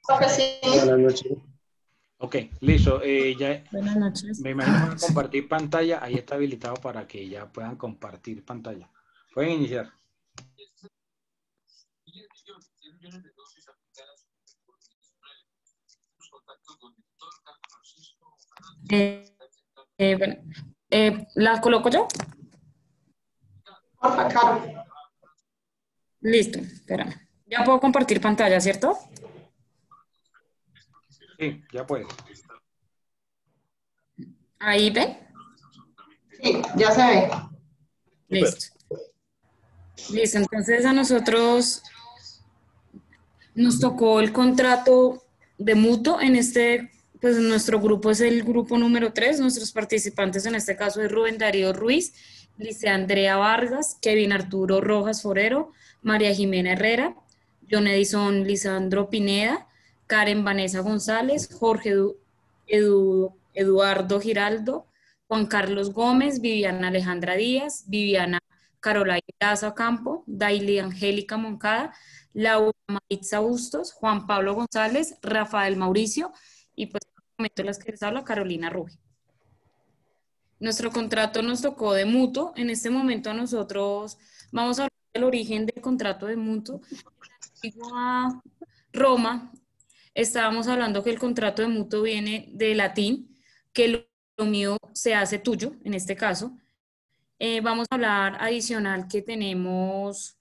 Profe, sí. Buenas noches. Ok, listo. Ya Buenas noches. me imagino que van a compartir pantalla. Ahí está habilitado para que ya puedan compartir pantalla. Pueden iniciar. Eh, bueno, ¿la coloco yo? Porfa, Caro. Listo, espérame. Ya puedo compartir pantalla, ¿cierto? Sí, ya puedes. Ahí ven. Sí, ya se ve. Listo. Listo, entonces a nosotros nos tocó el contrato de mutuo en pues nuestro grupo es el grupo número 3. Nuestros participantes en este caso es Rubén Darío Ruiz, Lice Andrea Vargas, Kevin Arturo Rojas Forero, María Jimena Herrera, John Edison Lisandro Pineda, Karen Vanessa González, Jorge Eduardo Giraldo, Juan Carlos Gómez, Viviana Alejandra Díaz, Viviana Carolina Daza Campo, Daily Angélica Moncada, Laura Maritza Bustos, Juan Pablo González, Rafael Mauricio y pues en este momento las que les habla Carolina Ruge. Nuestro contrato nos tocó de mutuo. En este momento nosotros vamos a hablar del origen del contrato de mutuo. En la antigua Roma estábamos hablando que el contrato de mutuo viene de latín, que lo mío se hace tuyo, en este caso. Vamos a hablar adicional que tenemos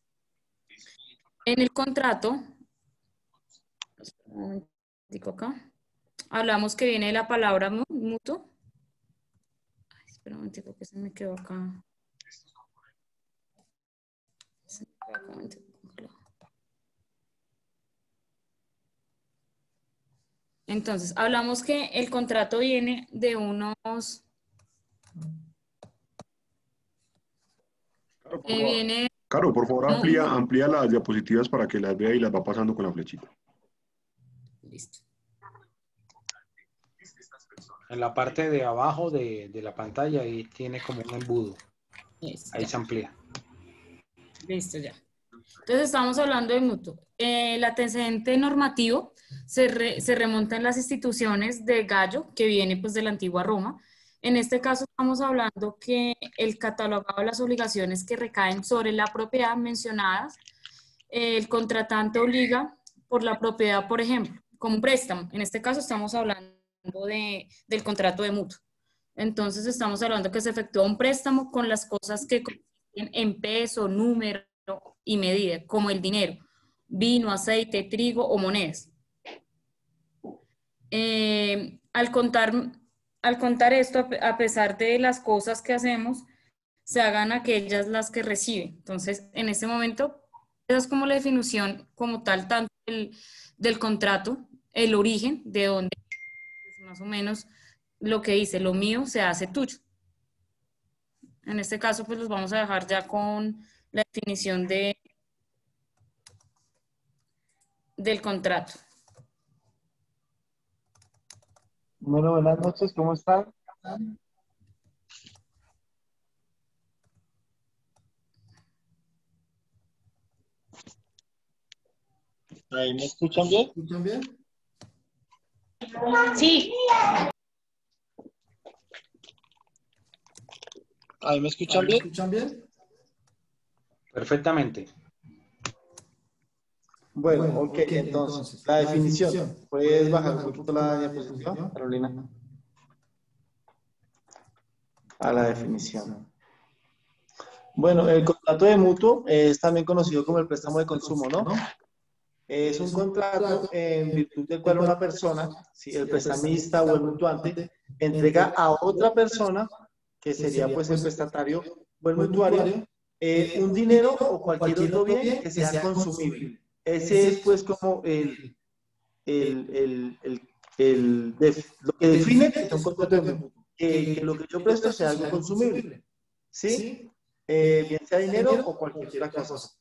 en el contrato. Un momentico acá. Hablamos que viene de la palabra mutuo. Ay, espera un momentico que se me quedó acá. Se me quedó acá un momentico. Entonces, hablamos que el contrato viene de unos... viene... Caro, por favor, no, amplía las diapositivas para que las vea y las va pasando con la flechita. listo. En la parte de abajo de la pantalla ahí tiene como un embudo. Listo, Ahí ya. se amplía. Listo, ya. Entonces estamos hablando de mutuo. El antecedente normativo se remonta en las instituciones de Gallo, que viene pues de la antigua Roma. En este caso estamos hablando que el catalogado de las obligaciones que recaen sobre la propiedad mencionadas, el contratante obliga por la propiedad, por ejemplo, como un préstamo. En este caso estamos hablando del contrato de mutuo. Entonces estamos hablando que se efectúa un préstamo con las cosas que consisten en peso, número y medida, como el dinero, vino, aceite, trigo o monedas. Al contar esto, a pesar de las cosas que hacemos, se hagan aquellas las que reciben. Entonces, en este momento, esa es como la definición como tal, tanto del contrato, el origen, de donde, pues, más o menos, lo que dice, lo mío se hace tuyo. En este caso, pues los vamos a dejar ya con la definición del contrato. Bueno, buenas noches, ¿cómo están? ¿Ahí me escuchan bien? Sí. ¿Ahí me escuchan bien? Perfectamente. Bueno, ok, entonces, la definición. ¿Puedes bajar un poquito la diapositiva, Carolina? A la definición. Bueno, el contrato de mutuo es también conocido como el préstamo de consumo, ¿no? Es un contrato en virtud del cual una persona, si el prestamista o el mutuante, entrega a otra persona, que sería pues el prestatario o el mutuario, un dinero o cualquier otro bien que sea consumible. Ese es pues como lo que define que es un contrato de mutuo, que lo que yo presto sea algo consumible, ¿sí? Bien sea dinero o cualquier otra cosa.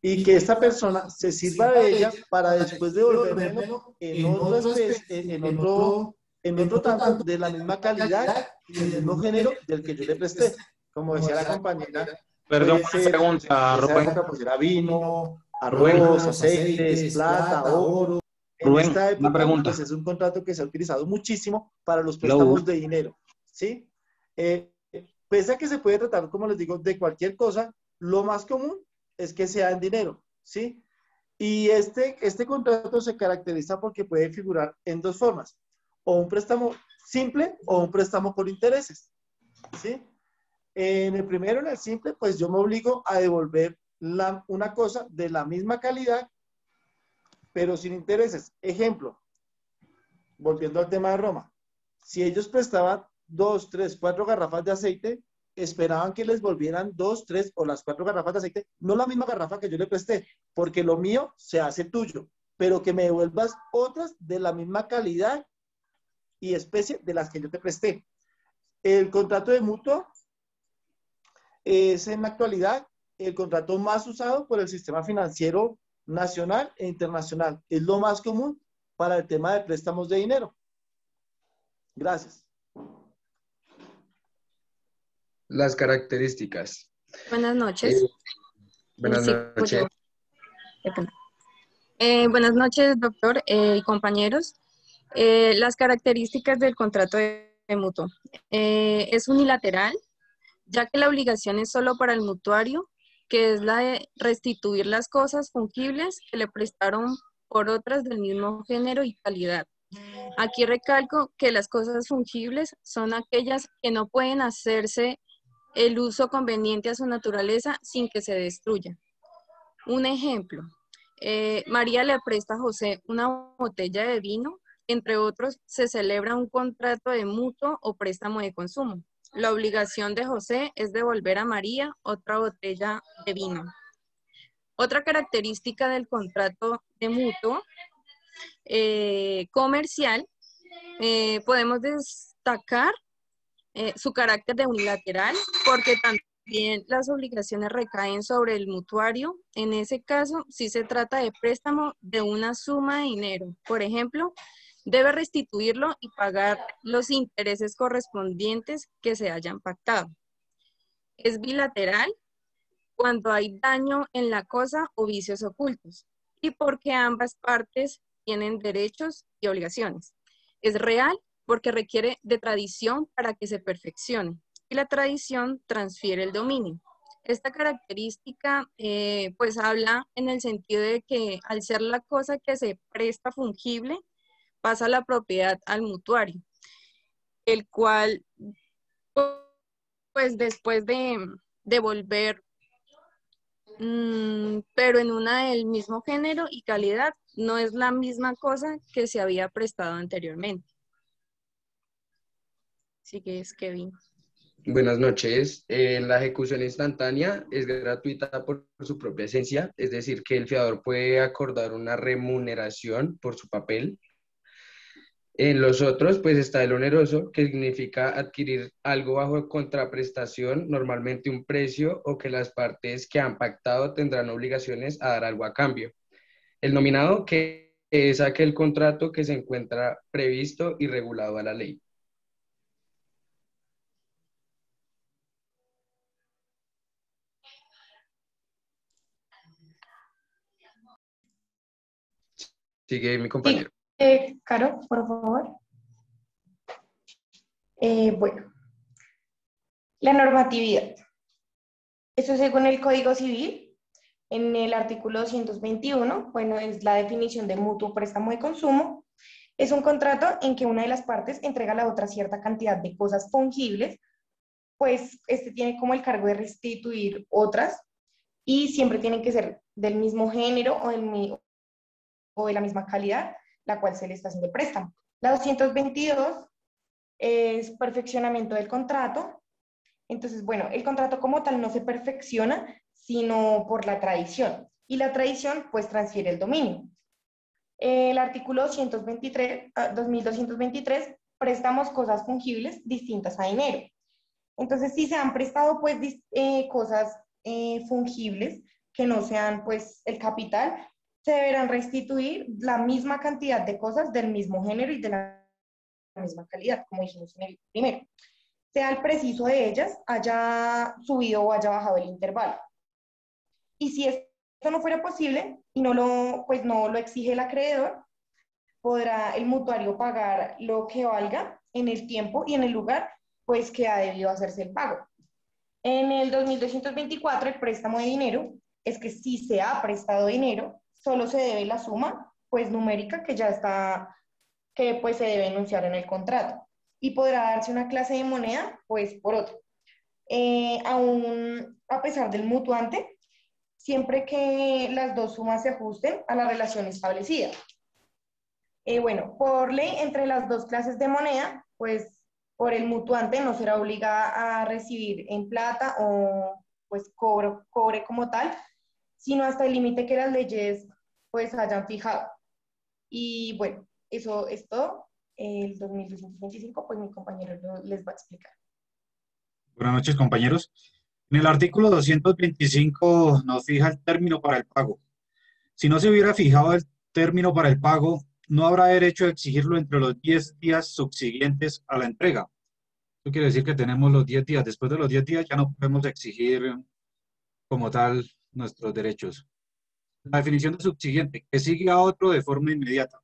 Y que esta persona se sirva de ella para después devolvérmelo en otra especie, en otro tanto de la misma calidad y del mismo género del que yo le presté. Como decía la compañera, Perdón puede por la ser, pregunta, en esa Rubén. época pues era vino, Rubén, arroz, aceites, plata, oro. en Rubén, esta una época, pregunta. pues es un contrato que se ha utilizado muchísimo para los Hello. préstamos de dinero, ¿sí? Pese a que se puede tratar, como les digo, de cualquier cosa, lo más común es que sea en dinero, ¿sí? Y este contrato se caracteriza porque puede figurar en dos formas, o un préstamo simple o un préstamo por intereses, ¿sí? En el primero, en el simple, pues yo me obligo a devolver una cosa de la misma calidad, pero sin intereses. Ejemplo, volviendo al tema de Roma, si ellos prestaban 2, 3, 4 garrafas de aceite, esperaban que les volvieran 2, 3 o las 4 garrafas de aceite, no la misma garrafa que yo le presté, porque lo mío se hace tuyo, pero que me devuelvas otras de la misma calidad y especie de las que yo te presté. El contrato de mutuo es en la actualidad el contrato más usado por el sistema financiero nacional e internacional. Es lo más común para el tema de préstamos de dinero. Gracias. Las características. Buenas noches. Buenas Sí, noches. qué pena. Buenas noches, doctor y compañeros. Las características del contrato de mutuo. Es unilateral, ya que la obligación es solo para el mutuario, que es la de restituir las cosas fungibles que le prestaron por otras del mismo género y calidad. Aquí recalco que las cosas fungibles son aquellas que no pueden hacerse el uso conveniente a su naturaleza sin que se destruya. Un ejemplo, María le presta a José una botella de vino, entre otros se celebra un contrato de mutuo o préstamo de consumo. La obligación de José es devolver a María otra botella de vino. Otra característica del contrato de mutuo comercial, podemos destacar su carácter de unilateral, porque también las obligaciones recaen sobre el mutuario. En ese caso, si se trata de préstamo de una suma de dinero, por ejemplo, debe restituirlo y pagar los intereses correspondientes que se hayan pactado. Es bilateral cuando hay daño en la cosa o vicios ocultos, y porque ambas partes tienen derechos y obligaciones. Es real porque requiere de tradición para que se perfeccione, y la tradición transfiere el dominio. Esta característica pues habla en el sentido de que al ser la cosa que se presta fungible, pasa la propiedad al mutuario, el cual pues después de devolver, pero en una del mismo género y calidad, no es la misma cosa que se había prestado anteriormente. Así que es Kevin. Buenas noches. La ejecución instantánea es gratuita por su propia esencia, es decir, que el fiador puede acordar una remuneración por su papel. En los otros, pues está el oneroso, que significa adquirir algo bajo contraprestación, normalmente un precio, o que las partes que han pactado tendrán obligaciones a dar algo a cambio. El nominado, que es aquel contrato que se encuentra previsto y regulado a la ley. Sigue mi compañero. Caro, por favor. Bueno, la normatividad. Eso según el Código Civil, en el artículo 221, bueno, es la definición de mutuo préstamo de consumo. Es un contrato en que una de las partes entrega a la otra cierta cantidad de cosas fungibles, pues este tiene como el cargo de restituir otras y siempre tienen que ser del mismo género o de la misma calidad, la cual se le está haciendo el préstamo. La 222 es perfeccionamiento del contrato. Entonces, bueno, el contrato como tal no se perfecciona, sino por la tradición. Y la tradición, pues, transfiere el dominio. El artículo 2223, préstamos cosas fungibles distintas a dinero. Entonces, si se han prestado, pues, cosas fungibles que no sean, pues, el capital, se deberán restituir la misma cantidad de cosas del mismo género y de la misma calidad, como dijimos en el primero. Sea el preciso de ellas, haya subido o haya bajado el intervalo. Y si esto no fuera posible y no lo exige el acreedor, podrá el mutuario pagar lo que valga en el tiempo y en el lugar pues que ha debido hacerse el pago. En el 2224, el préstamo de dinero es que si se ha prestado dinero, solo se debe la suma pues numérica que ya está, que pues se debe enunciar en el contrato, y podrá darse una clase de moneda pues por otro. Aún a pesar del mutuante, siempre que las dos sumas se ajusten a la relación establecida. Bueno, por ley, entre las dos clases de moneda, pues por el mutuante no será obligada a recibir en plata o pues cobre como tal, sino hasta el límite que las leyes pues hayan fijado. Y bueno, eso es todo. El 2225, pues mi compañero les va a explicar. Buenas noches, compañeros. En el artículo 225 nos fija el término para el pago. Si no se hubiera fijado el término para el pago, no habrá derecho a exigirlo entre los 10 días subsiguientes a la entrega. Eso quiere decir que tenemos los 10 días. Después de los 10 días ya no podemos exigir como tal nuestros derechos. La definición de subsiguiente, que sigue a otro de forma inmediata.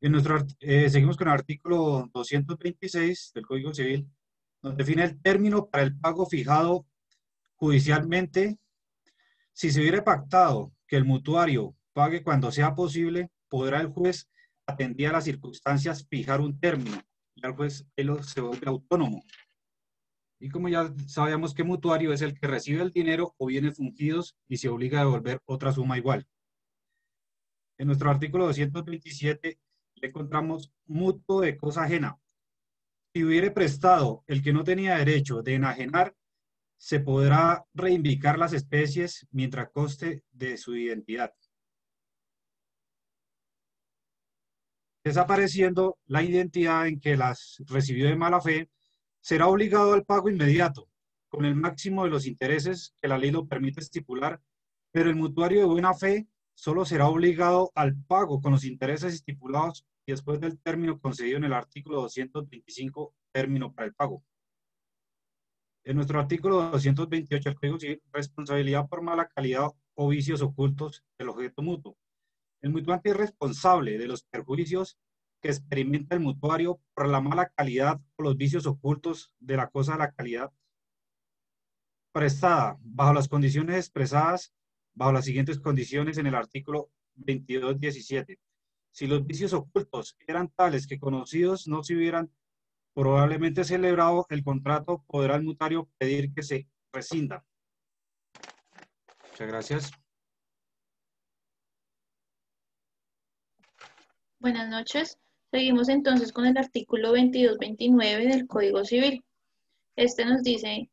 Seguimos con el artículo 226 del Código Civil, nos define el término para el pago fijado judicialmente. Si se hubiera pactado que el mutuario pague cuando sea posible, podrá el juez, atendida a las circunstancias, fijar un término. Y el juez se vuelve autónomo. Y como ya sabíamos que mutuario es el que recibe el dinero o bienes fungidos y se obliga a devolver otra suma igual. En nuestro artículo 227 le encontramos mutuo de cosa ajena. Si hubiere prestado el que no tenía derecho de enajenar, se podrá reivindicar las especies mientras conste de su identidad. Desapareciendo la identidad en que las recibió de mala fe, será obligado al pago inmediato, con el máximo de los intereses que la ley lo permite estipular, pero el mutuario de buena fe solo será obligado al pago con los intereses estipulados y después del término concedido en el artículo 225, término para el pago. En nuestro artículo 228 del Código Civil, responsabilidad por mala calidad o vicios ocultos del objeto mutuo. El mutuante es responsable de los perjuicios que experimenta el mutuario por la mala calidad o los vicios ocultos de la cosa de la calidad prestada, bajo las condiciones expresadas, bajo las siguientes condiciones en el artículo 22.17. Si los vicios ocultos eran tales que conocidos no se hubieran probablemente celebrado el contrato, podrá el mutuario pedir que se rescinda. Muchas gracias. Buenas noches. Seguimos entonces con el artículo 2229 del Código Civil. Este nos dice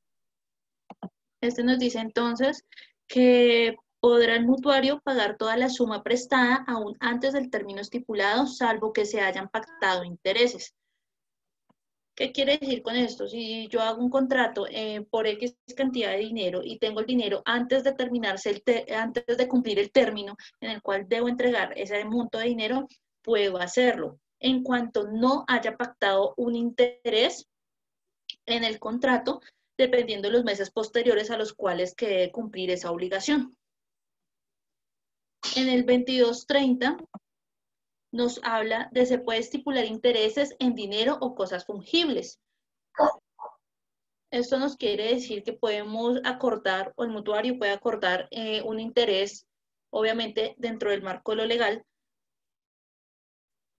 entonces que podrá el mutuario pagar toda la suma prestada aún antes del término estipulado, salvo que se hayan pactado intereses. ¿Qué quiere decir con esto? Si yo hago un contrato por X cantidad de dinero y tengo el dinero antes de terminarse, antes de cumplir el término en el cual debo entregar ese monto de dinero, puedo hacerlo. En cuanto no haya pactado un interés en el contrato, dependiendo de los meses posteriores a los cuales quede cumplir esa obligación. En el 2230 nos habla de se puede estipular intereses en dinero o cosas fungibles. Esto nos quiere decir que podemos acordar, o el mutuario puede acordar un interés, obviamente dentro del marco de lo legal,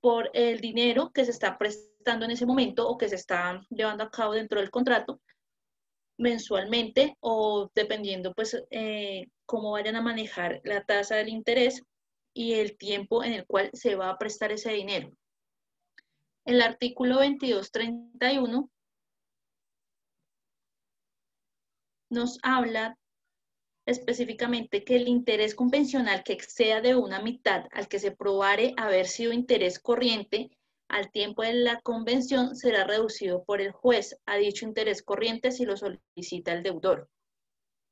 por el dinero que se está prestando en ese momento o que se está llevando a cabo dentro del contrato mensualmente o dependiendo pues cómo vayan a manejar la tasa del interés y el tiempo en el cual se va a prestar ese dinero. El artículo 2231 nos habla específicamente que el interés convencional que exceda de una mitad al que se probare haber sido interés corriente al tiempo de la convención será reducido por el juez a dicho interés corriente si lo solicita el deudor.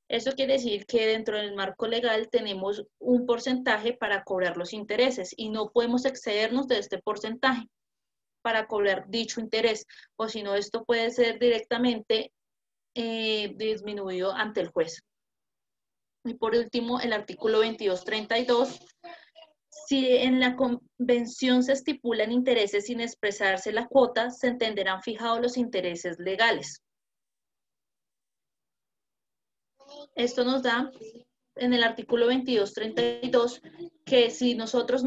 Eso quiere decir que dentro del marco legal tenemos un porcentaje para cobrar los intereses y no podemos excedernos de este porcentaje para cobrar dicho interés, o si no, esto puede ser directamente disminuido ante el juez. Y por último, el artículo 2232, Si en la convención se estipulan intereses sin expresarse la cuota, se entenderán fijados los intereses legales. Esto nos da en el artículo 2232 que si nosotros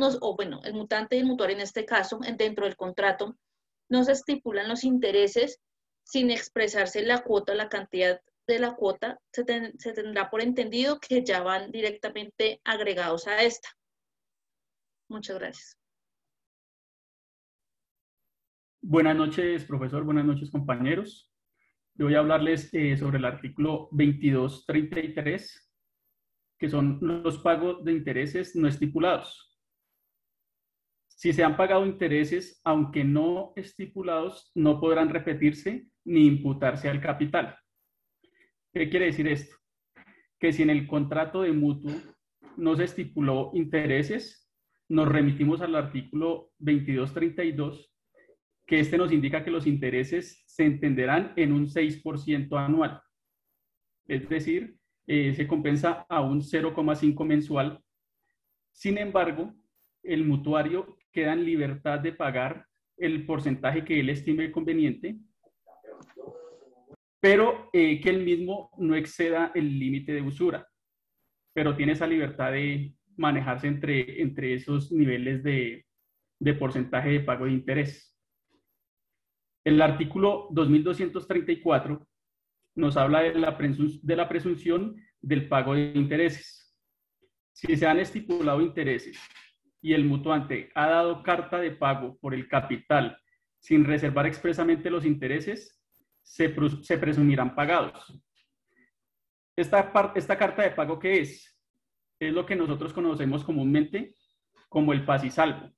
el mutante y el mutuario en este caso, dentro del contrato, no se estipulan los intereses sin expresarse la cuota, la cantidad de la cuota, se tendrá por entendido que ya van directamente agregados a esta. Muchas gracias. Buenas noches, profesor. Buenas noches, compañeros. Yo voy a hablarles sobre el artículo 2233, que son los pagos de intereses no estipulados. Si se han pagado intereses, aunque no estipulados, no podrán repetirse ni imputarse al capital. ¿Qué quiere decir esto? Que si en el contrato de mutuo no se estipuló intereses, nos remitimos al artículo 2232, que este nos indica que los intereses se entenderán en un 6% anual. Es decir, se compensa a un 0,5 mensual. Sin embargo, el mutuario queda en libertad de pagar el porcentaje que él estime conveniente, pero que él mismo no exceda el límite de usura, pero tiene esa libertad de manejarse entre esos niveles de porcentaje de pago de interés. El artículo 2234 nos habla de la presunción del pago de intereses. Si se han estipulado intereses y el mutuante ha dado carta de pago por el capital sin reservar expresamente los intereses, se presumirán pagados. Esta carta de pago, ¿qué es? Es lo que nosotros conocemos comúnmente como el paz y salvo.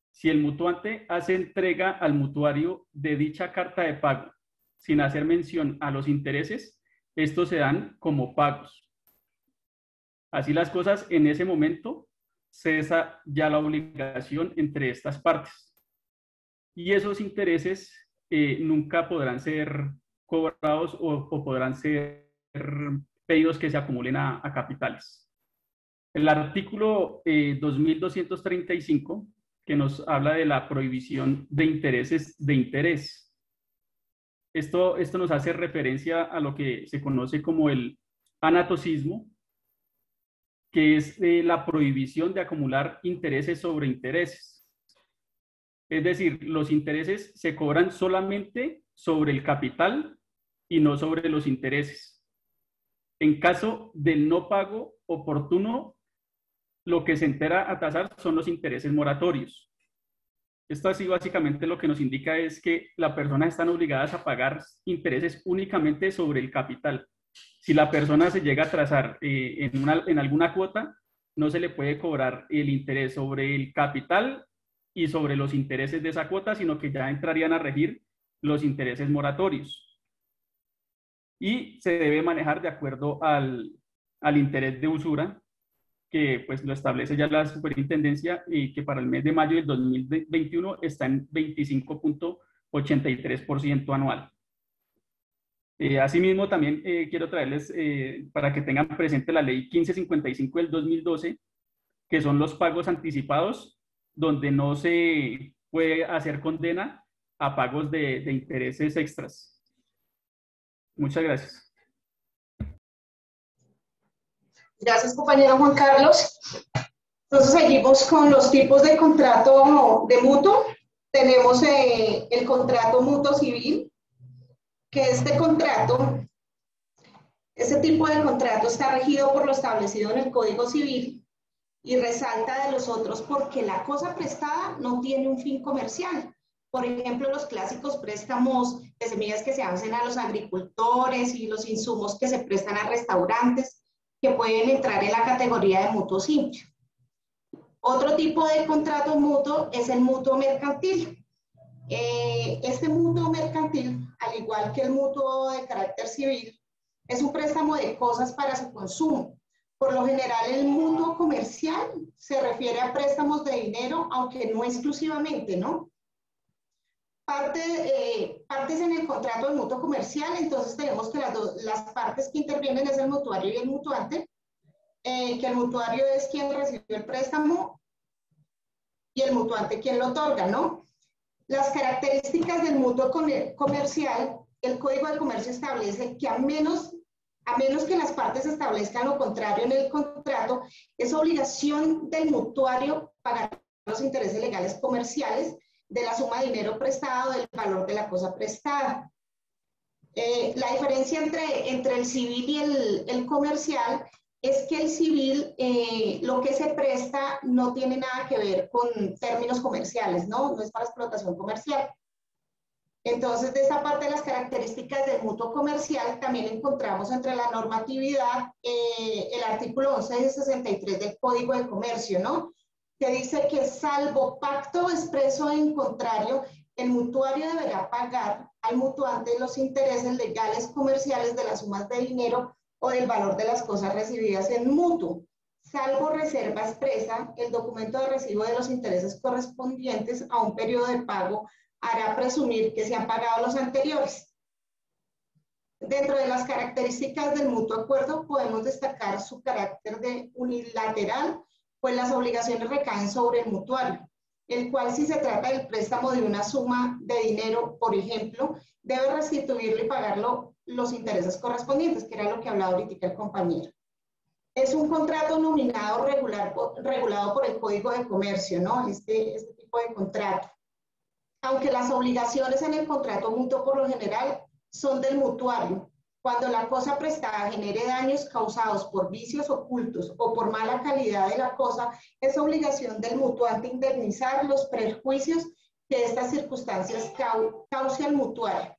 Si el mutuante hace entrega al mutuario de dicha carta de pago sin hacer mención a los intereses, estos se dan como pagos. Así las cosas, en ese momento cesa ya la obligación entre estas partes. Y esos intereses nunca podrán ser cobrados o podrán ser pedidos que se acumulen a capitales. El artículo 2235, que nos habla de la prohibición de intereses de interés. Esto nos hace referencia a lo que se conoce como el anatocismo, que es la prohibición de acumular intereses sobre intereses. Es decir, los intereses se cobran solamente sobre el capital y no sobre los intereses. En caso del no pago oportuno, lo que se entera a tasar son los intereses moratorios. Esto así básicamente lo que nos indica es que las personas están obligadas a pagar intereses únicamente sobre el capital. Si la persona se llega a atrasar en alguna cuota, no se le puede cobrar el interés sobre el capital y sobre los intereses de esa cuota, sino que ya entrarían a regir los intereses moratorios. Y se debe manejar de acuerdo al interés de usura, que pues lo establece ya la superintendencia y que para el mes de mayo del 2021 está en 25.83% anual. Asimismo, también quiero traerles para que tengan presente la ley 1555 del 2012, que son los pagos anticipados, donde no se puede hacer condena a pagos de intereses extras. Muchas gracias. Gracias, compañero Juan Carlos. Entonces seguimos con los tipos de contrato de mutuo. Tenemos el contrato mutuo civil, que este tipo de contrato está regido por lo establecido en el Código Civil y resalta de los otros porque la cosa prestada no tiene un fin comercial. Por ejemplo, los clásicos préstamos de semillas que se hacen a los agricultores y los insumos que se prestan a restaurantes, que pueden entrar en la categoría de mutuo simple. Otro tipo de contrato mutuo es el mutuo mercantil. Este mutuo mercantil, al igual que el mutuo de carácter civil, es un préstamo de cosas para su consumo. Por lo general, el mutuo comercial se refiere a préstamos de dinero, aunque no exclusivamente, ¿no? Partes en el contrato de mutuo comercial, entonces tenemos que las partes que intervienen es el mutuario y el mutuante, que el mutuario es quien recibió el préstamo y el mutuante quien lo otorga, ¿no? Las características del mutuo comercial, el Código de Comercio establece que a menos que las partes establezcan lo contrario en el contrato, es obligación del mutuario pagar los intereses legales comerciales de la suma de dinero prestado, del valor de la cosa prestada. La diferencia entre el civil y el comercial es que el civil, lo que se presta no tiene nada que ver con términos comerciales, ¿no? No es para explotación comercial. Entonces, de esta parte de las características del mutuo comercial, también encontramos entre la normatividad el artículo 1163 del Código de Comercio, ¿no? Que dice que salvo pacto expreso en contrario, el mutuario deberá pagar al mutuante los intereses legales comerciales de las sumas de dinero o del valor de las cosas recibidas en mutuo. Salvo reserva expresa, el documento de recibo de los intereses correspondientes a un periodo de pago hará presumir que se han pagado los anteriores. Dentro de las características del mutuo acuerdo podemos destacar su carácter de unilateral, pues las obligaciones recaen sobre el mutuario, el cual, si se trata del préstamo de una suma de dinero, por ejemplo, debe restituirlo y pagarlo los intereses correspondientes, que era lo que hablaba ahorita el compañero. Es un contrato nominado regulado por el Código de Comercio, ¿no? Este tipo de contrato. Aunque las obligaciones en el contrato mutuo por lo general son del mutuario, cuando la cosa prestada genere daños causados por vicios ocultos o por mala calidad de la cosa, es obligación del mutuante indemnizar los perjuicios que estas circunstancias cause al mutuario.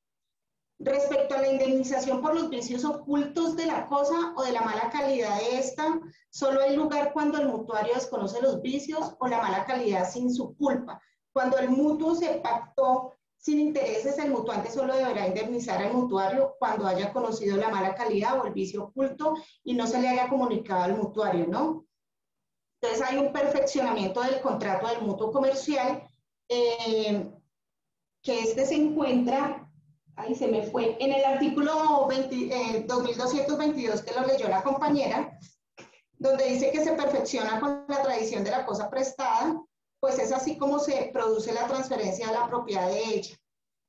Respecto a la indemnización por los vicios ocultos de la cosa o de la mala calidad de esta, solo hay lugar cuando el mutuario desconoce los vicios o la mala calidad sin su culpa. Cuando el mutuo se pactó sin intereses, el mutuante solo deberá indemnizar al mutuario cuando haya conocido la mala calidad o el vicio oculto y no se le haya comunicado al mutuario, ¿no? Entonces hay un perfeccionamiento del contrato del mutuo comercial, que se encuentra, ahí se me fue, en el artículo 2222 que lo leyó la compañera, donde dice que se perfecciona con la tradición de la cosa prestada, pues es así como se produce la transferencia de la propiedad de ella,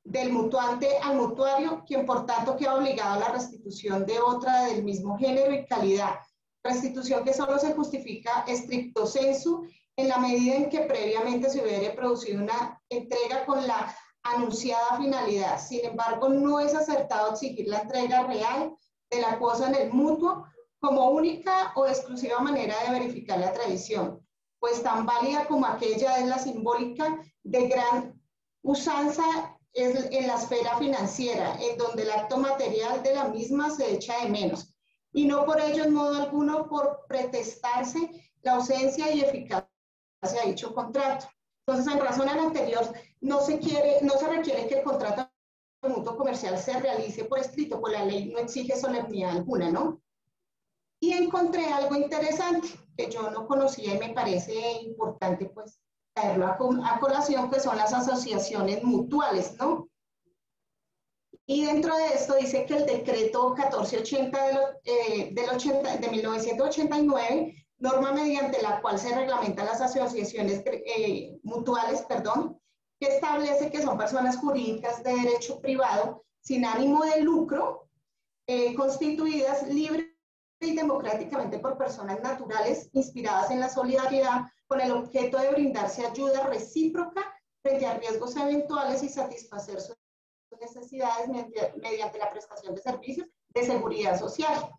del mutuante al mutuario, quien por tanto queda obligado a la restitución de otra del mismo género y calidad, restitución que solo se justifica stricto sensu en la medida en que previamente se hubiera producido una entrega con la anunciada finalidad. Sin embargo, no es acertado exigir la entrega real de la cosa en el mutuo como única o exclusiva manera de verificar la tradición, pues tan válida como aquella es la simbólica de gran usanza es en la esfera financiera, en donde el acto material de la misma se echa de menos, y no por ello en modo alguno por pretestarse la ausencia y eficacia de dicho contrato. Entonces, en razón al anterior, no se requiere que el contrato de mutuo comercial se realice por escrito, pues la ley no exige solemnidad alguna, ¿no? Y encontré algo interesante que yo no conocía y me parece importante pues traerlo a colación, que son las asociaciones mutuales, ¿no? Y dentro de esto dice que el decreto 1480 de 1989, norma mediante la cual se reglamentan las asociaciones mutuales, que establece que son personas jurídicas de derecho privado sin ánimo de lucro, constituidas libre y democráticamente por personas naturales inspiradas en la solidaridad con el objeto de brindarse ayuda recíproca frente a riesgos eventuales y satisfacer sus necesidades mediante la prestación de servicios de seguridad social.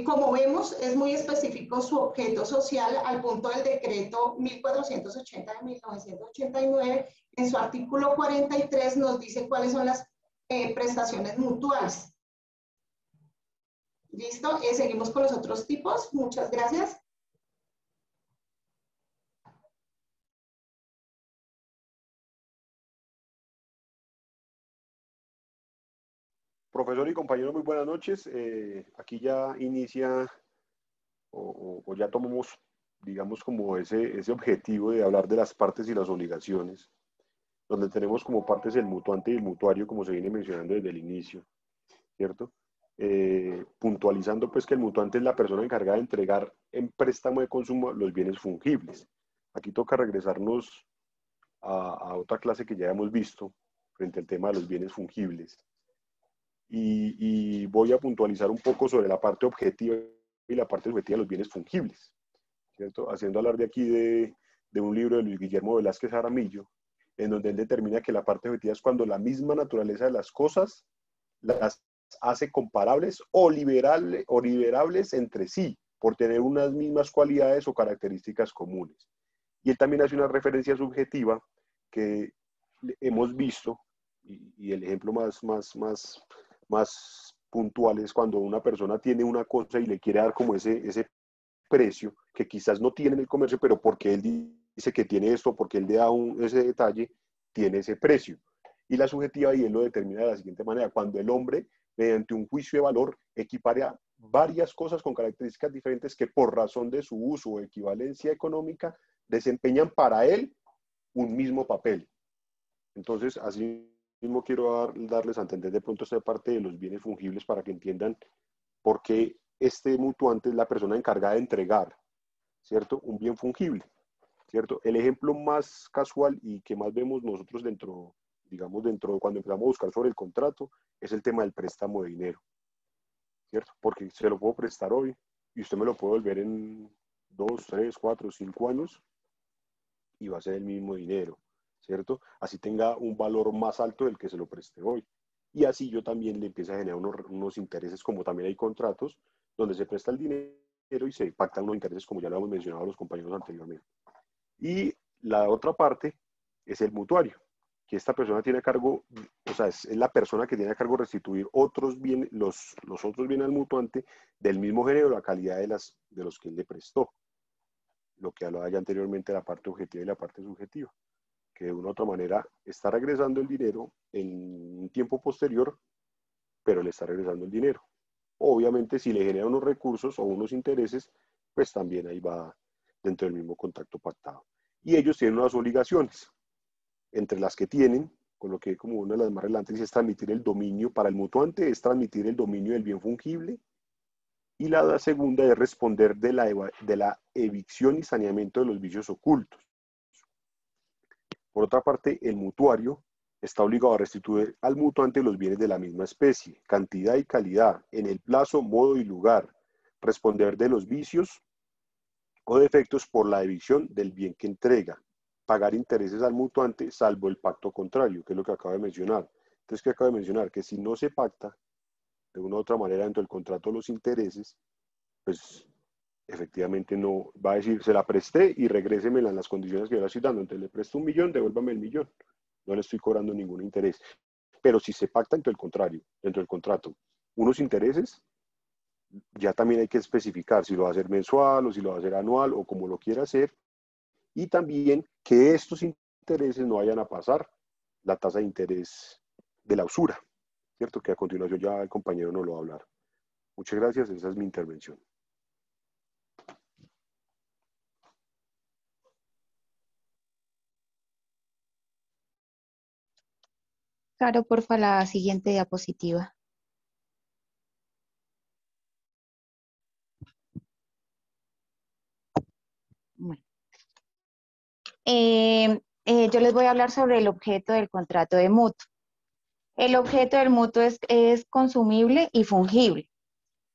Como vemos, es muy específico su objeto social al punto del decreto 1480 de 1989. En su artículo 43 nos dice cuáles son las prestaciones mutuales. ¿Listo? Seguimos con los otros tipos. Muchas gracias. Profesor y compañero, muy buenas noches. Aquí ya inicia o ya tomamos, digamos, como ese objetivo de hablar de las partes y las obligaciones, donde tenemos como partes el mutuante y el mutuario, como se viene mencionando desde el inicio, ¿cierto? Puntualizando pues que el mutuante es la persona encargada de entregar en préstamo de consumo los bienes fungibles. aquí toca regresarnos a otra clase que ya hemos visto frente al tema de los bienes fungibles. Y voy a puntualizar un poco sobre la parte objetiva y la parte subjetiva de los bienes fungibles, ¿cierto? Haciendo alarde aquí de un libro de Luis Guillermo Velázquez Jaramillo, en donde él determina que la parte objetiva es cuando la misma naturaleza de las cosas las hace comparables o liberables entre sí, por tener unas mismas cualidades o características comunes. Y él también hace una referencia subjetiva que hemos visto, y el ejemplo más puntual es cuando una persona tiene una cosa y le quiere dar como ese precio que quizás no tiene en el comercio, pero porque él dice que tiene esto, porque él le da ese detalle, tiene ese precio. Y la subjetiva, y él lo determina de la siguiente manera: cuando el hombre, mediante un juicio de valor, equipara varias cosas con características diferentes que por razón de su uso o equivalencia económica desempeñan para él un mismo papel. Entonces, así mismo quiero darles a entender de pronto esta parte de los bienes fungibles para que entiendan por qué este mutuante es la persona encargada de entregar, ¿cierto?, un bien fungible, ¿cierto? El ejemplo más casual y que más vemos nosotros dentro cuando empezamos a buscar sobre el contrato, es el tema del préstamo de dinero, ¿cierto? Porque se lo puedo prestar hoy y usted me lo puede devolver en 2, 3, 4, 5 años y va a ser el mismo dinero, ¿cierto? Así tenga un valor más alto del que se lo presté hoy. Y así yo también le empiezo a generar unos intereses, como también hay contratos donde se presta el dinero y se pactan unos intereses, como ya lo hemos mencionado a los compañeros anteriormente. Y la otra parte es el mutuario, que esta persona tiene a cargo, o sea, es la persona que tiene a cargo restituir otros bienes, los otros bienes al mutuante del mismo género, la calidad de los que él le prestó. Lo que hablaba ya anteriormente de la parte objetiva y la parte subjetiva, que de una u otra manera está regresando el dinero en un tiempo posterior, pero le está regresando el dinero. Obviamente, si le genera unos recursos o unos intereses, pues también ahí va dentro del mismo contrato pactado. Y ellos tienen unas obligaciones, entre las que tienen, con lo que como una de las más relevantes es transmitir el dominio, para el mutuante es transmitir el dominio del bien fungible, y la segunda es responder de la evicción y saneamiento de los vicios ocultos. Por otra parte, el mutuario está obligado a restituir al mutuante los bienes de la misma especie, cantidad y calidad, en el plazo, modo y lugar, responder de los vicios o defectos por la evicción del bien que entrega, pagar intereses al mutuante salvo el pacto contrario, que es lo que acabo de mencionar. Entonces, ¿qué acabo de mencionar? Que si no se pacta de una u otra manera dentro del contrato los intereses, pues efectivamente no va a decir, se la presté y regrésemela en las condiciones que yo le estoy dando. Entonces le presto 1 millón, devuélvame el 1 millón. No le estoy cobrando ningún interés. Pero si se pacta dentro del contrato, unos intereses, ya también hay que especificar si lo va a hacer mensual o si lo va a hacer anual o como lo quiera hacer. Y también que estos intereses no vayan a pasar la tasa de interés de la usura, ¿cierto? Que a continuación ya el compañero nos lo va a hablar. Muchas gracias, esa es mi intervención. Claro, porfa, la siguiente diapositiva. Bueno. Yo les voy a hablar sobre el objeto del contrato de mutuo. El objeto del mutuo es consumible y fungible.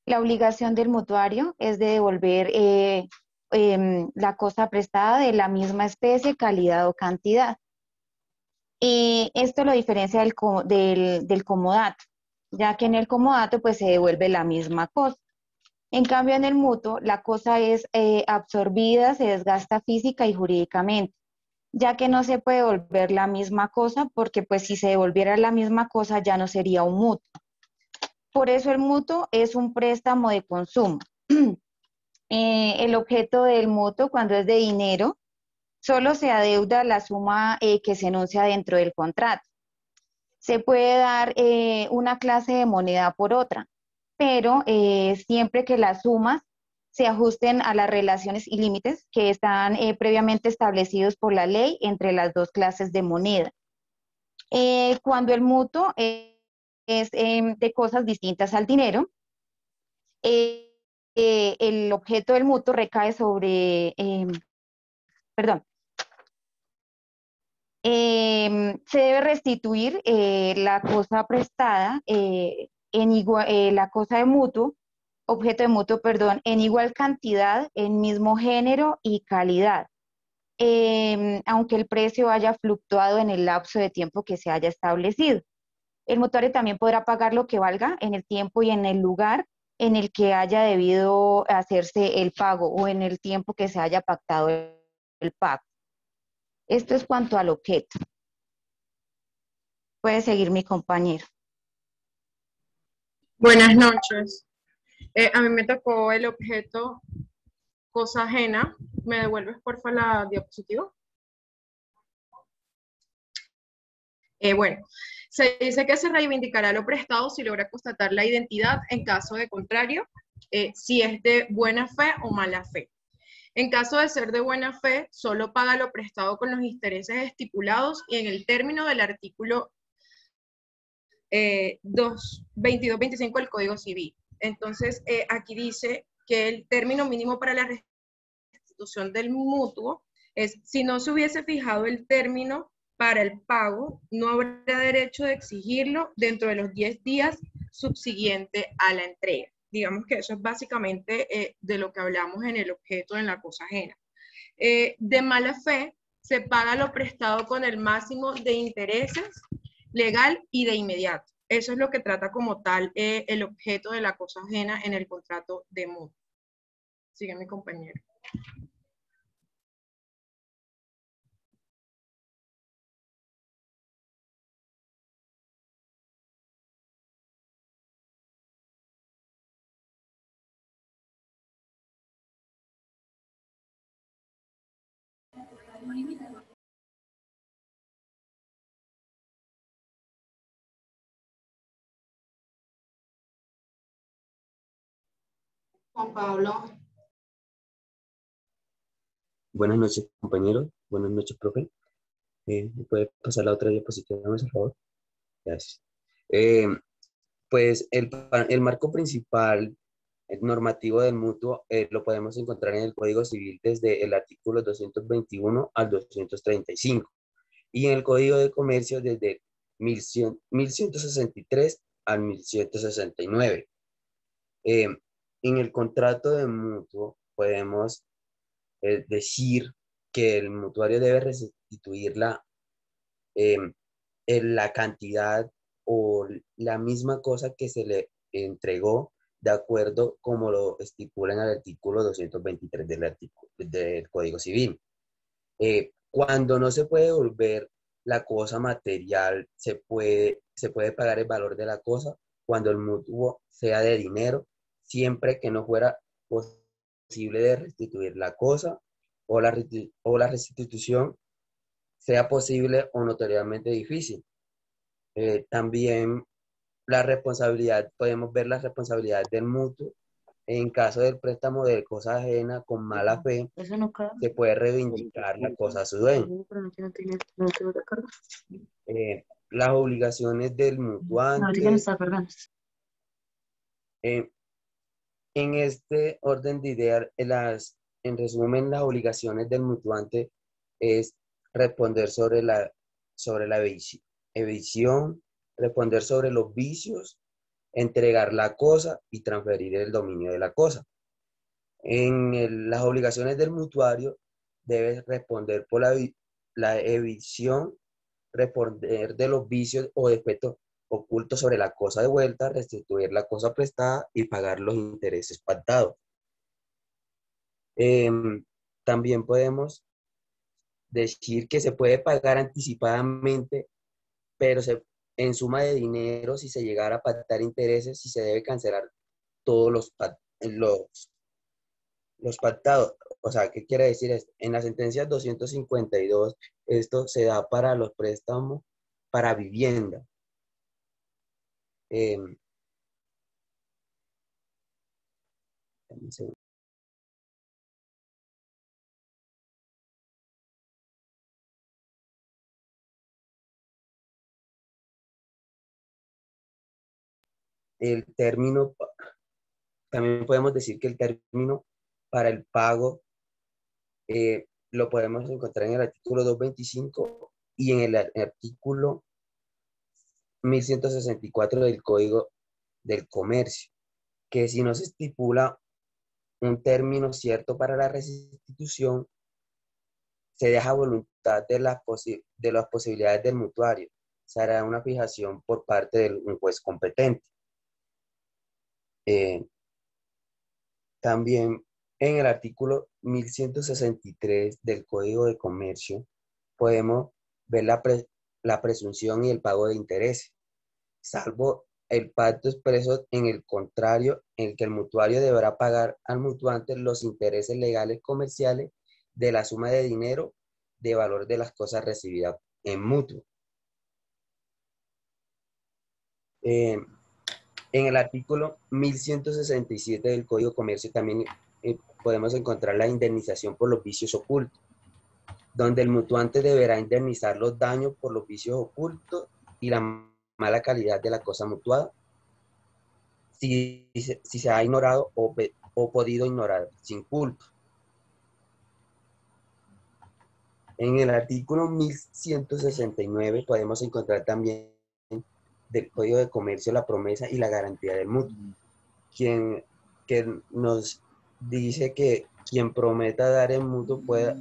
La obligación del mutuario es de devolver la cosa prestada de la misma especie, calidad o cantidad. Esto lo diferencia del comodato, ya que en el comodato pues se devuelve la misma cosa. En cambio, en el mutuo, la cosa es absorbida, se desgasta física y jurídicamente, ya que no se puede devolver la misma cosa, porque pues si se devolviera la misma cosa ya no sería un mutuo. Por eso el mutuo es un préstamo de consumo. El objeto del mutuo, cuando es de dinero, solo se adeuda la suma que se enuncia dentro del contrato. Se puede dar una clase de moneda por otra, pero siempre que las sumas se ajusten a las relaciones y límites que están previamente establecidos por la ley entre las dos clases de moneda. Cuando el mutuo es de cosas distintas al dinero, el objeto del mutuo recae sobre, Se debe restituir la cosa prestada, la cosa de mutuo, objeto de mutuo, perdón, en igual cantidad, en mismo género y calidad, aunque el precio haya fluctuado en el lapso de tiempo que se haya establecido. El mutuario también podrá pagar lo que valga en el tiempo y en el lugar en el que haya debido hacerse el pago o en el tiempo que se haya pactado el pago. Esto es cuanto al objeto. Puede seguir mi compañero. Buenas noches. A mí me tocó el objeto cosa ajena. ¿Me devuelves, porfa, la diapositiva? Bueno, se dice que se reivindicará lo prestado si logra constatar la identidad, en caso de contrario, si es de buena fe o mala fe. En caso de ser de buena fe, solo paga lo prestado con los intereses estipulados y en el término del artículo 2225 del Código Civil. Entonces, aquí dice que el término mínimo para la restitución del mutuo es, si no se hubiese fijado el término para el pago, no habrá derecho de exigirlo dentro de los 10 días subsiguiente a la entrega. Digamos que eso es básicamente de lo que hablamos en el objeto en la cosa ajena. De mala fe, se paga lo prestado con el máximo de intereses legal y de inmediato. Eso es lo que trata como tal el objeto de la cosa ajena en el contrato de mutuo. Sigue mi compañero. Juan Pablo. Buenas noches, compañeros. Buenas noches, profe. ¿Me puede pasar la otra diapositiva, por favor? Gracias. Pues el marco principal el normativo del mutuo lo podemos encontrar en el Código Civil desde el artículo 221 al 235 y en el Código de Comercio desde 1163 al 1169. En el contrato de mutuo podemos decir que el mutuario debe restituir la cantidad o la misma cosa que se le entregó de acuerdo como lo estipula en el artículo 223 del Código Civil. Cuando no se puede devolver la cosa material, se puede pagar el valor de la cosa cuando el mutuo sea de dinero, siempre que no fuera posible de restituir la cosa o la restitución sea posible o notoriamente difícil. También podemos ver la responsabilidad del mutuo en caso del préstamo de cosa ajena con mala fe, se puede reivindicar la cosa a su dueño. Las obligaciones del mutuante. En este orden de ideas, en resumen, las obligaciones del mutuante es responder sobre la evicción, responder sobre los vicios, entregar la cosa y transferir el dominio de la cosa. En las obligaciones del mutuario debe responder por la evicción, responder de los vicios o defectos ocultos sobre la cosa de vuelta, restituir la cosa prestada y pagar los intereses pactados. También podemos decir que se puede pagar anticipadamente, pero en suma de dinero, si se llegara a pactar intereses, si se debe cancelar todos los pactados. O sea, ¿qué quiere decir esto? En la sentencia 252, esto se da para los préstamos para vivienda. El término, también podemos decir que el término para el pago lo podemos encontrar en el artículo 225 y en el artículo 1164 del Código del Comercio, que si no se estipula un término cierto para la restitución, se deja a voluntad de las posibilidades del mutuario. Se hará una fijación por parte de un juez competente. También en el artículo 1163 del Código de Comercio podemos ver la presunción y el pago de intereses, salvo el pacto expreso en el contrario, en el que el mutuario deberá pagar al mutuante los intereses legales comerciales de la suma de dinero de valor de las cosas recibidas en mutuo. En el artículo 1167 del Código de Comercio también podemos encontrar la indemnización por los vicios ocultos, donde el mutuante deberá indemnizar los daños por los vicios ocultos y la mala calidad de la cosa mutuada, si se ha ignorado o podido ignorar sin culpa. En el artículo 1169 podemos encontrar también del Código de Comercio la promesa y la garantía del mutuo, que nos dice que quien prometa dar el mutuo puede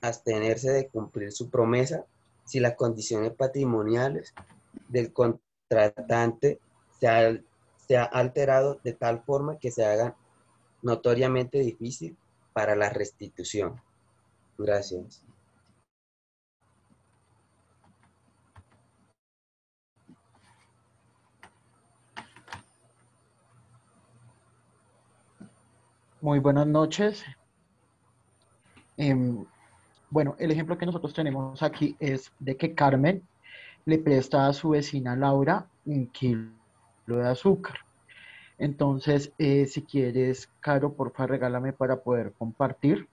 abstenerse de cumplir su promesa si las condiciones patrimoniales del contratante se ha alterado de tal forma que se haga notoriamente difícil para la restitución. Gracias. Muy buenas noches. Bueno, el ejemplo que nosotros tenemos aquí es de que Carmen le presta a su vecina Laura 1 kilo de azúcar. Entonces, si quieres, Caro, porfa, regálame para poder compartir.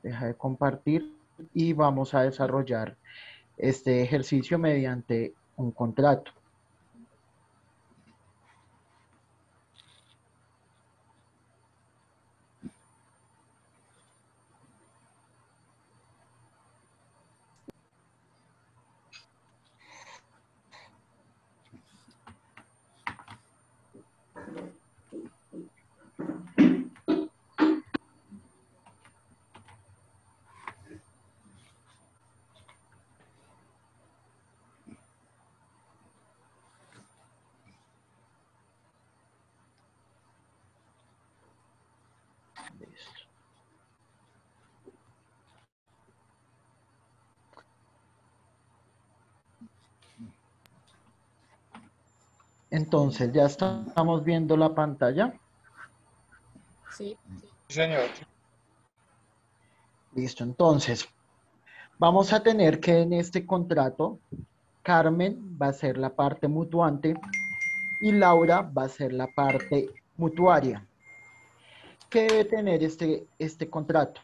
Deja de compartir y vamos a desarrollar este ejercicio mediante un contrato. Entonces, ¿ya estamos viendo la pantalla? Sí. Señor. Listo, entonces, vamos a tener que en este contrato, Carmen va a ser la parte mutuante y Laura va a ser la parte mutuaria. ¿Qué debe tener este contrato?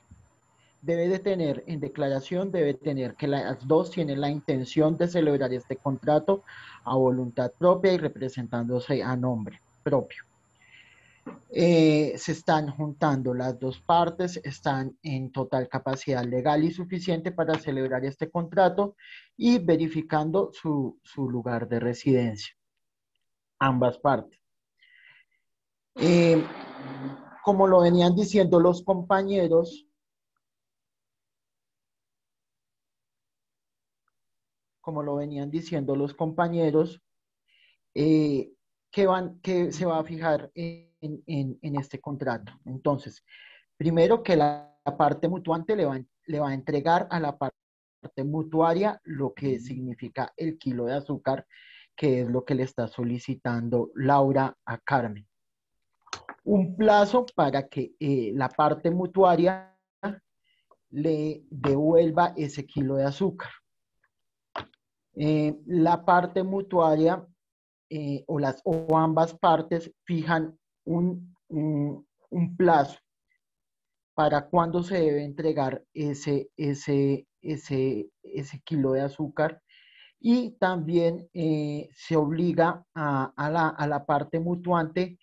Debe de tener, en declaración, debe tener que las dos tienen la intención de celebrar este contrato a voluntad propia y representándose a nombre propio. Se están juntando las dos partes, están en total capacidad legal y suficiente para celebrar este contrato y verificando su lugar de residencia. Ambas partes. Como lo venían diciendo los compañeros, ¿qué se va a fijar en este contrato? Entonces, primero que la parte mutuante le va a entregar a la parte mutuaria lo que significa el kilo de azúcar, que es lo que le está solicitando Laura a Carmen. Un plazo para que la parte mutuaria le devuelva ese kilo de azúcar. La parte mutuaria o ambas partes fijan un plazo para cuándo se debe entregar ese kilo de azúcar y también se obliga a la parte mutuante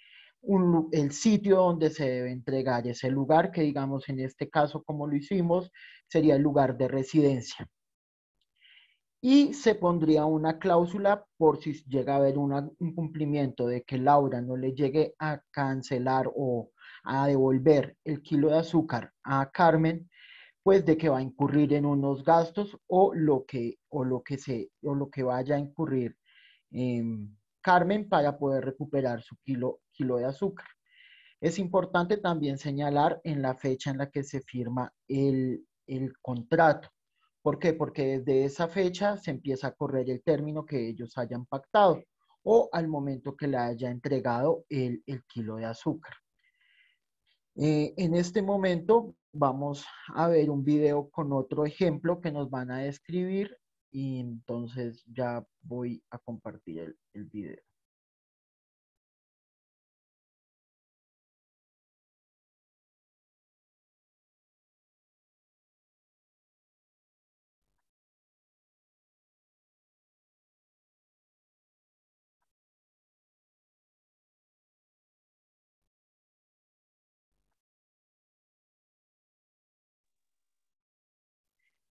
el sitio donde se debe entregar ese lugar, que digamos en este caso como lo hicimos, sería el lugar de residencia. y se pondría una cláusula por si llega a haber un incumplimiento de que Laura no le llegue a cancelar o a devolver el kilo de azúcar a Carmen, pues de que va a incurrir en unos gastos o lo que vaya a incurrir Carmen para poder recuperar su kilo de azúcar. Es importante también señalar en la fecha en la que se firma el contrato. ¿Por qué? Porque desde esa fecha se empieza a correr el término que ellos hayan pactado o al momento que le haya entregado el kilo de azúcar. En este momento vamos a ver un video con otro ejemplo que nos van a describir y entonces ya voy a compartir el video.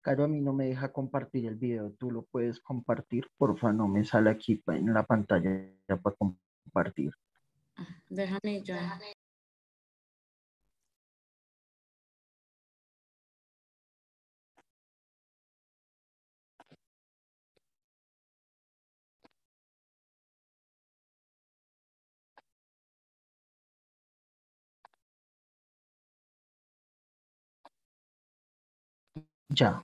Caro, a mí no me deja compartir el video. ¿Tú lo puedes compartir? Porfa, no me sale aquí en la pantalla para compartir. Déjame ya. Ya.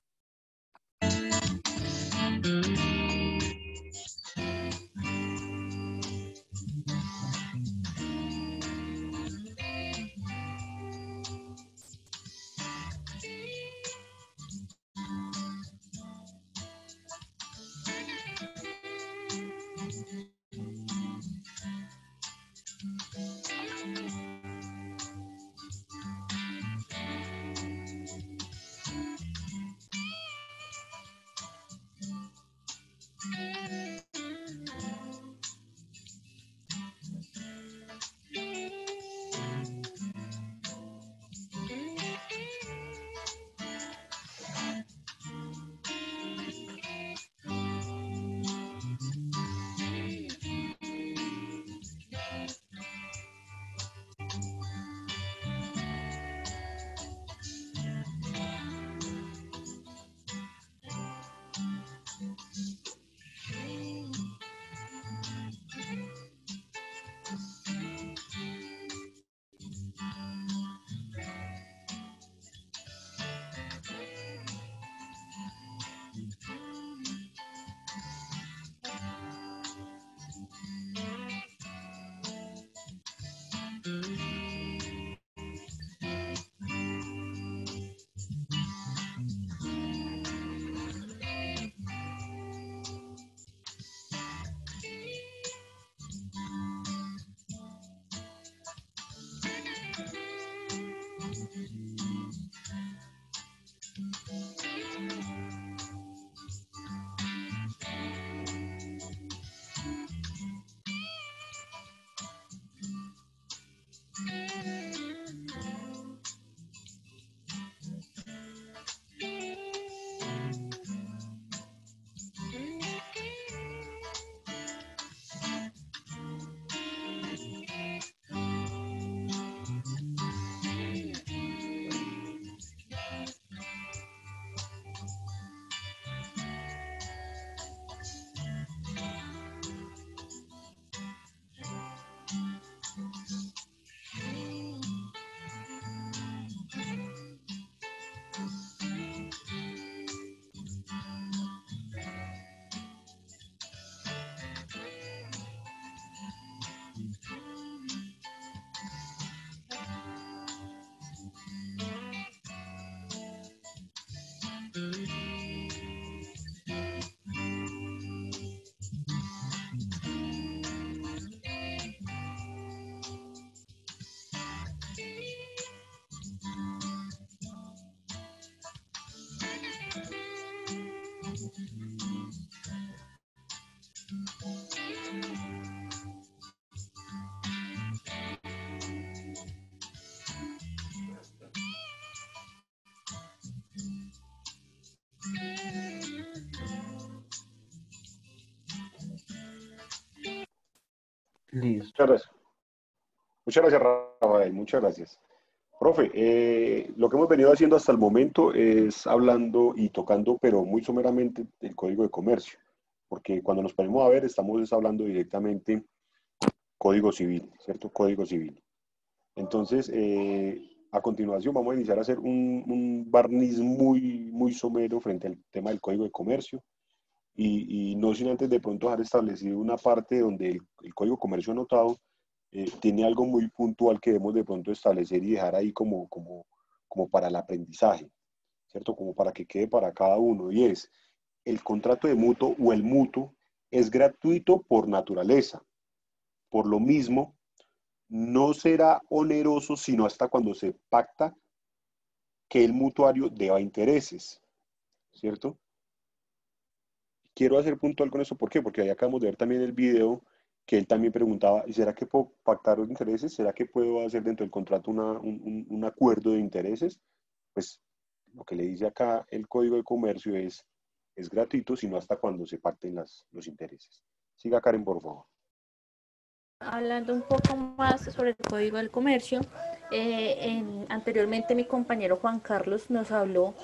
Listo. Muchas gracias. Muchas gracias, Rafael. Muchas gracias. Profe, lo que hemos venido haciendo hasta el momento es hablando y tocando, pero muy someramente, el Código de Comercio, porque cuando nos ponemos a ver, estamos hablando directamente Código Civil, ¿cierto? Código Civil. Entonces, a continuación vamos a iniciar a hacer un barniz muy somero frente al tema del Código de Comercio y no sin antes de pronto dejar establecido una parte donde el Código de Comercio anotado tiene algo muy puntual que debemos de pronto establecer y dejar ahí como para el aprendizaje, ¿cierto? Como para que quede para cada uno, y es, el contrato de mutuo o el mutuo es gratuito por naturaleza. Por lo mismo, no será oneroso sino hasta cuando se pacta que el mutuario deba intereses, ¿cierto? Quiero hacer puntual con eso, ¿por qué? Porque ahí acabamos de ver también el video que él también preguntaba, ¿y será que puedo pactar los intereses? ¿Será que puedo hacer dentro del contrato un acuerdo de intereses? Pues lo que le dice acá el Código de Comercio es gratuito, sino hasta cuando se pacten los intereses. Siga, Karen, por favor. Hablando un poco más sobre el Código del Comercio, anteriormente mi compañero Juan Carlos nos habló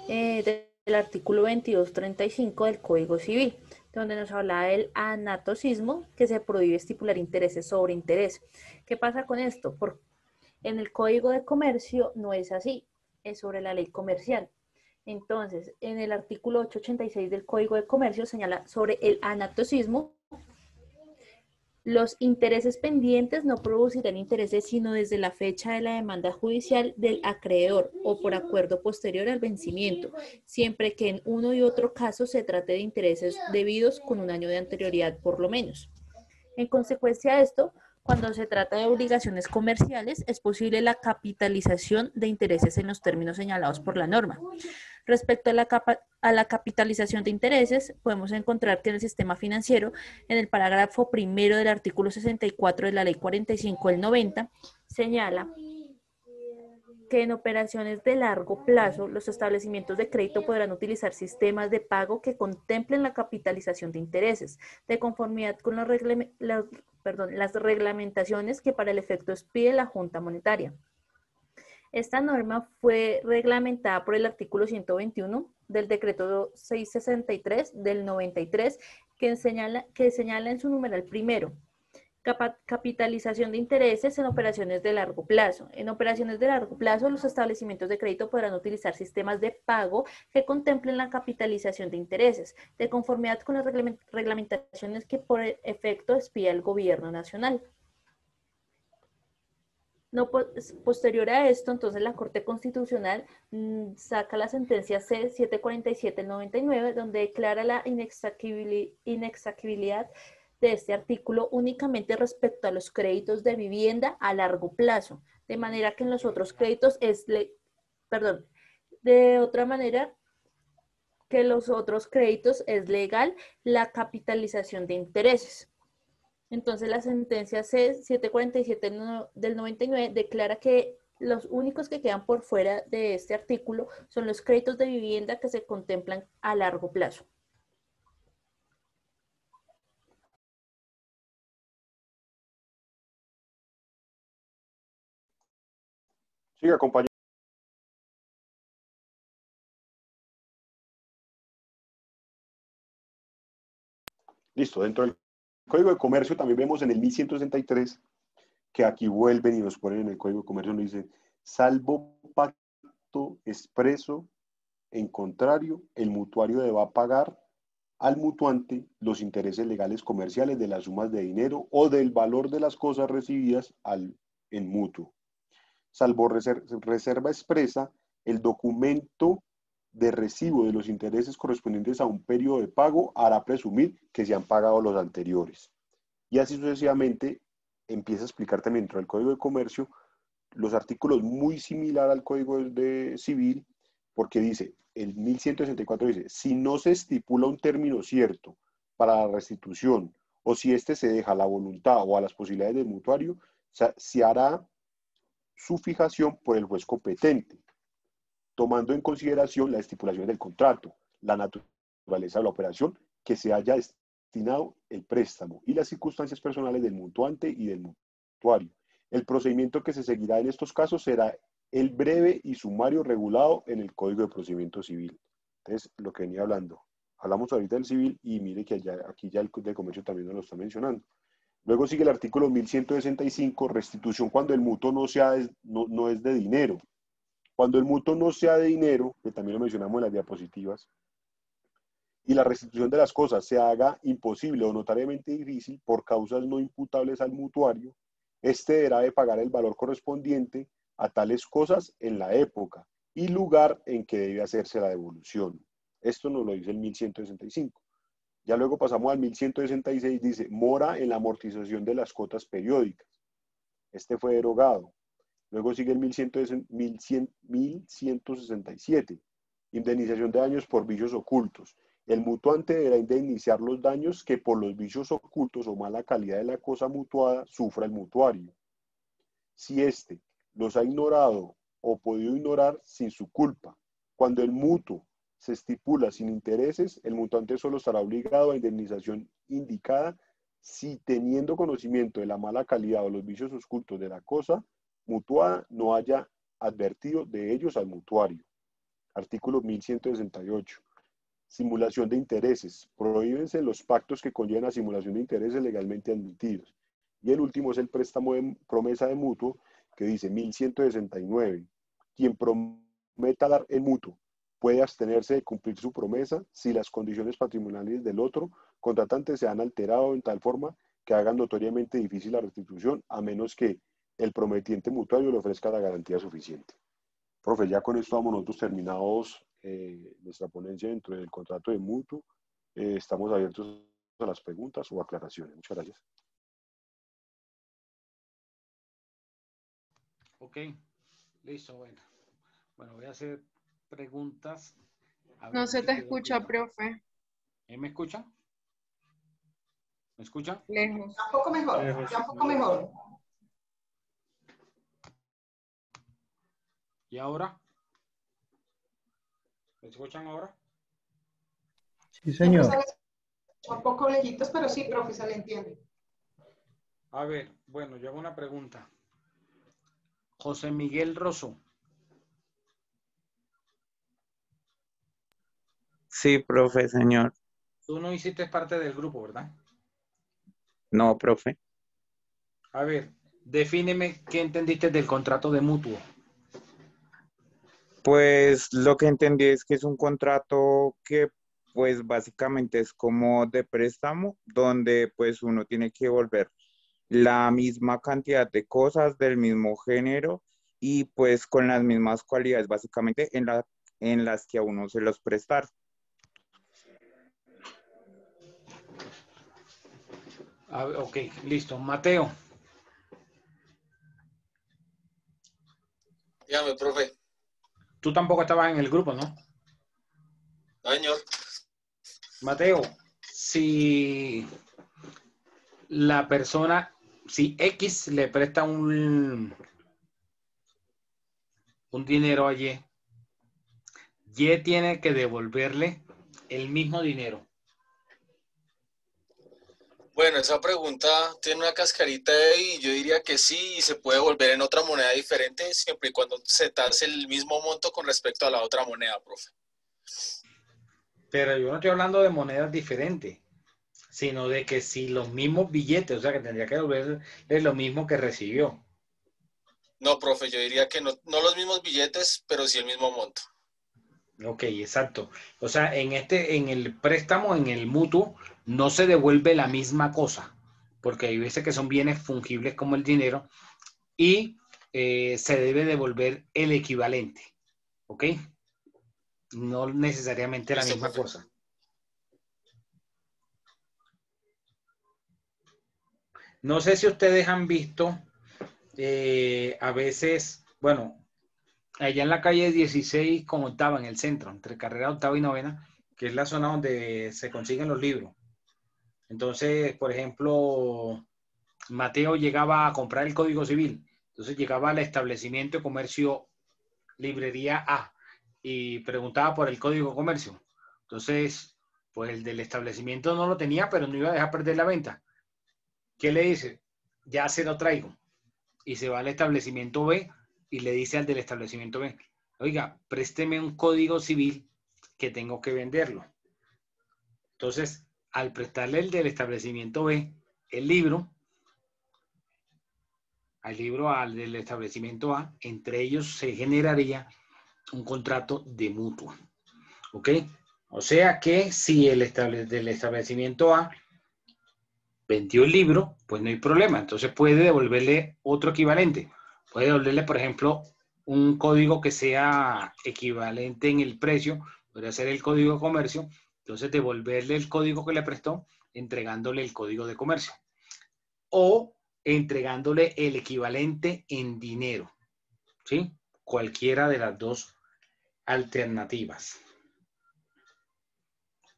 del artículo 2235 del Código Civil, donde nos hablaba del anatocismo, que se prohíbe estipular intereses sobre interés. ¿Qué pasa con esto? En el Código de Comercio no es así, es sobre la ley comercial. Entonces, en el artículo 886 del Código de Comercio señala sobre el anatocismo: los intereses pendientes no producirán intereses sino desde la fecha de la demanda judicial del acreedor o por acuerdo posterior al vencimiento, siempre que en uno y otro caso se trate de intereses debidos con un año de anterioridad por lo menos. En consecuencia de esto, cuando se trata de obligaciones comerciales, es posible la capitalización de intereses en los términos señalados por la norma. Respecto a la capitalización de intereses, podemos encontrar que en el sistema financiero, en el parágrafo primero del artículo 64 de la Ley 45 del 90, señala que en operaciones de largo plazo, los establecimientos de crédito podrán utilizar sistemas de pago que contemplen la capitalización de intereses, de conformidad con las reglamentaciones que para el efecto expide la Junta Monetaria. Esta norma fue reglamentada por el artículo 121 del decreto 663 del 93, que señala en su numeral primero: capitalización de intereses en operaciones de largo plazo. En operaciones de largo plazo, los establecimientos de crédito podrán utilizar sistemas de pago que contemplen la capitalización de intereses, de conformidad con las reglamentaciones que por efecto expida el Gobierno Nacional. No, posterior a esto, entonces la Corte Constitucional saca la sentencia C-747-99, donde declara la inexequibilidad de este artículo únicamente respecto a los créditos de vivienda a largo plazo, de manera que en los otros créditos de otra manera que los otros créditos es legal la capitalización de intereses. Entonces la sentencia C-747 del 99 declara que los únicos que quedan por fuera de este artículo son los créditos de vivienda que se contemplan a largo plazo. Siga, compañero. Listo, dentro del Código de Comercio también vemos en el 1163 que aquí vuelven y nos ponen en el Código de Comercio, nos dicen, salvo pacto expreso, en contrario, el mutuario deba pagar al mutuante los intereses legales comerciales de las sumas de dinero o del valor de las cosas recibidas en mutuo. Salvo reserva expresa, el documento de recibo de los intereses correspondientes a un periodo de pago hará presumir que se han pagado los anteriores. Y así sucesivamente empieza a explicar también dentro del Código de Comercio los artículos muy similar al Código de Civil, porque dice, el 1164 dice, si no se estipula un término cierto para la restitución o si éste se deja a la voluntad o a las posibilidades del mutuario, se hará su fijación por el juez competente, tomando en consideración la estipulación del contrato, la naturaleza de la operación que se haya destinado el préstamo y las circunstancias personales del mutuante y del mutuario. El procedimiento que se seguirá en estos casos será el breve y sumario regulado en el Código de Procedimiento Civil. Entonces, lo que venía hablando. Hablamos ahorita del civil y mire que aquí ya el de comercio también nos lo está mencionando. Luego sigue el artículo 1165, restitución cuando el mutuo no es de dinero. Cuando el mutuo no sea de dinero, que también lo mencionamos en las diapositivas, y la restitución de las cosas se haga imposible o notariamente difícil por causas no imputables al mutuario, este deberá de pagar el valor correspondiente a tales cosas en la época y lugar en que debe hacerse la devolución. Esto nos lo dice el 1165. Ya luego pasamos al 1166, dice, mora en la amortización de las cuotas periódicas. Este fue derogado. Luego sigue el 1167, indemnización de daños por vicios ocultos. El mutuante deberá indemnizar los daños que por los vicios ocultos o mala calidad de la cosa mutuada sufra el mutuario. Si éste los ha ignorado o podido ignorar sin su culpa, cuando el mutuo se estipula sin intereses, el mutuante solo estará obligado a indemnización indicada si teniendo conocimiento de la mala calidad o los vicios ocultos de la cosa mutuada no haya advertido de ellos al mutuario. Artículo 1168. Simulación de intereses. Prohíbense los pactos que conlleven a simulación de intereses legalmente admitidos. Y el último es el préstamo de promesa de mutuo, que dice 1169. Quien prometa dar el mutuo puede abstenerse de cumplir su promesa si las condiciones patrimoniales del otro contratante se han alterado en tal forma que hagan notoriamente difícil la restitución, a menos que el prometiente mutuario le ofrezca la garantía suficiente. Profe, ya con esto vamos nosotros terminados nuestra ponencia dentro del contrato de mutuo. Estamos abiertos a las preguntas o aclaraciones. Muchas gracias. Ok, listo, bueno. Bueno, voy a hacer preguntas. No se te escucha, profe. ¿Me escucha? ¿Me escucha? Lejos. Un poco mejor, ya un poco mejor. ¿Y ahora? ¿Me escuchan ahora? Sí, señor. Un poco lejitos, pero sí, profe, se le entiende. A ver, bueno, yo hago una pregunta. José Miguel Rosso. Sí, profe, señor. Tú no hiciste parte del grupo, ¿verdad? No, profe. A ver, defíneme qué entendiste del contrato de mutuo. Pues lo que entendí es que es un contrato que pues básicamente es como de préstamo, donde pues uno tiene que devolver la misma cantidad de cosas del mismo género y pues con las mismas cualidades básicamente en las que a uno se los prestaron. Ok, listo. Mateo. Dígame, profe. Tú tampoco estabas en el grupo, ¿no? No, señor. Mateo, si la persona, si X le presta un dinero a Y, Y tiene que devolverle el mismo dinero. Bueno, esa pregunta tiene una cascarita ahí y yo diría que sí, y se puede volver en otra moneda diferente siempre y cuando se tase el mismo monto con respecto a la otra moneda, profe. Pero yo no estoy hablando de monedas diferentes, sino de que si los mismos billetes, o sea, que tendría que devolverle lo mismo que recibió. No, profe, yo diría que no los mismos billetes, pero sí el mismo monto. Ok, exacto. O sea, en el préstamo, en el mutuo, no se devuelve la misma cosa, porque hay veces que son bienes fungibles como el dinero y se debe devolver el equivalente. ¿Ok? No necesariamente la misma cosa. No sé si ustedes han visto a veces, bueno, allá en la calle 16 con octava, en el centro, entre carrera octava y novena, que es la zona donde se consiguen los libros. Entonces, por ejemplo, Mateo llegaba a comprar el Código Civil. Entonces llegaba al establecimiento de comercio Librería A y preguntaba por el Código de Comercio. Entonces Pues el del establecimiento no lo tenía, pero no iba a dejar perder la venta. ¿Qué le dice? Ya se lo traigo. Y se va al establecimiento B y le dice al del establecimiento B, oiga, présteme un código civil que tengo que venderlo. Entonces, al prestarle el del establecimiento B el libro, al del establecimiento A, entre ellos se generaría un contrato de mutua. ¿Ok? O sea que si del establecimiento A vendió el libro, pues no hay problema. Entonces puede devolverle otro equivalente. Puede devolverle, por ejemplo, un código que sea equivalente en el precio. Podría ser el código de comercio. Entonces devolverle el código que le prestó, entregándole el código de comercio. O entregándole el equivalente en dinero. ¿Sí? Cualquiera de las dos alternativas.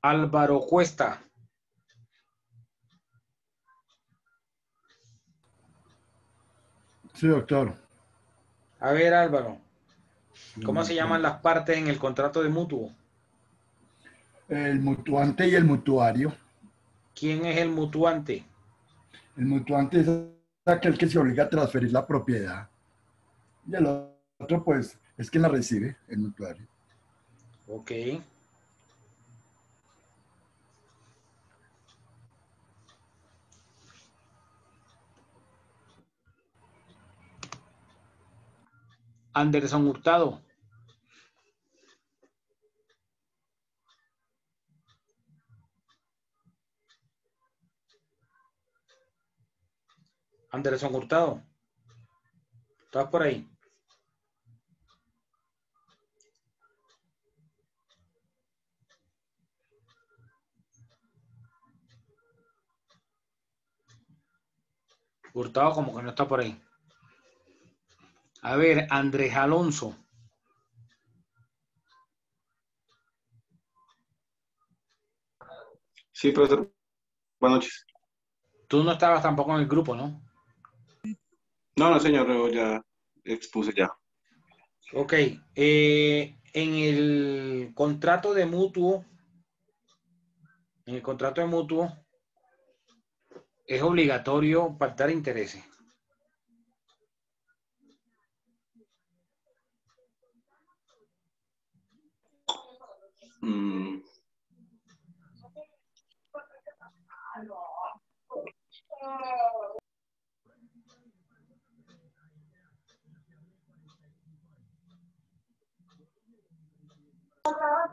Álvaro Cuesta. Sí, doctor. A ver, Álvaro, ¿cómo se llaman las partes en el contrato de mutuo? El mutuante y el mutuario. ¿Quién es el mutuante? El mutuante es aquel que se obliga a transferir la propiedad. Y el otro, pues, es quien la recibe, el mutuario. Ok. Anderson Hurtado. Anderson Hurtado. ¿Estás por ahí? Hurtado como que no está por ahí. A ver, Andrés Alonso. Sí, profesor. Buenas noches. Tú no estabas tampoco en el grupo, ¿no? No, no, señor, yo ya expuse ya. Ok. En el contrato de mutuo, es obligatorio pactar intereses.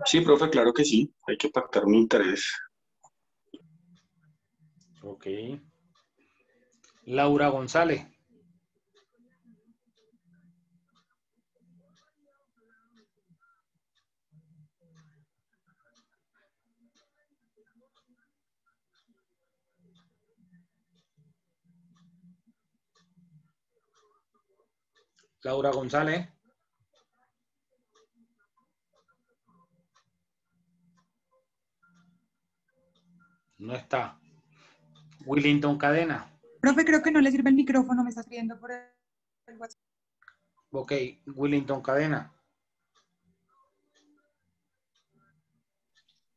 Sí, profe, claro que sí. Hay que pactar un interés. Ok. Laura González. Laura González. No está. Willington Cadena. Profe, creo que no le sirve el micrófono, me está escribiendo por el WhatsApp. Ok, Willington Cadena.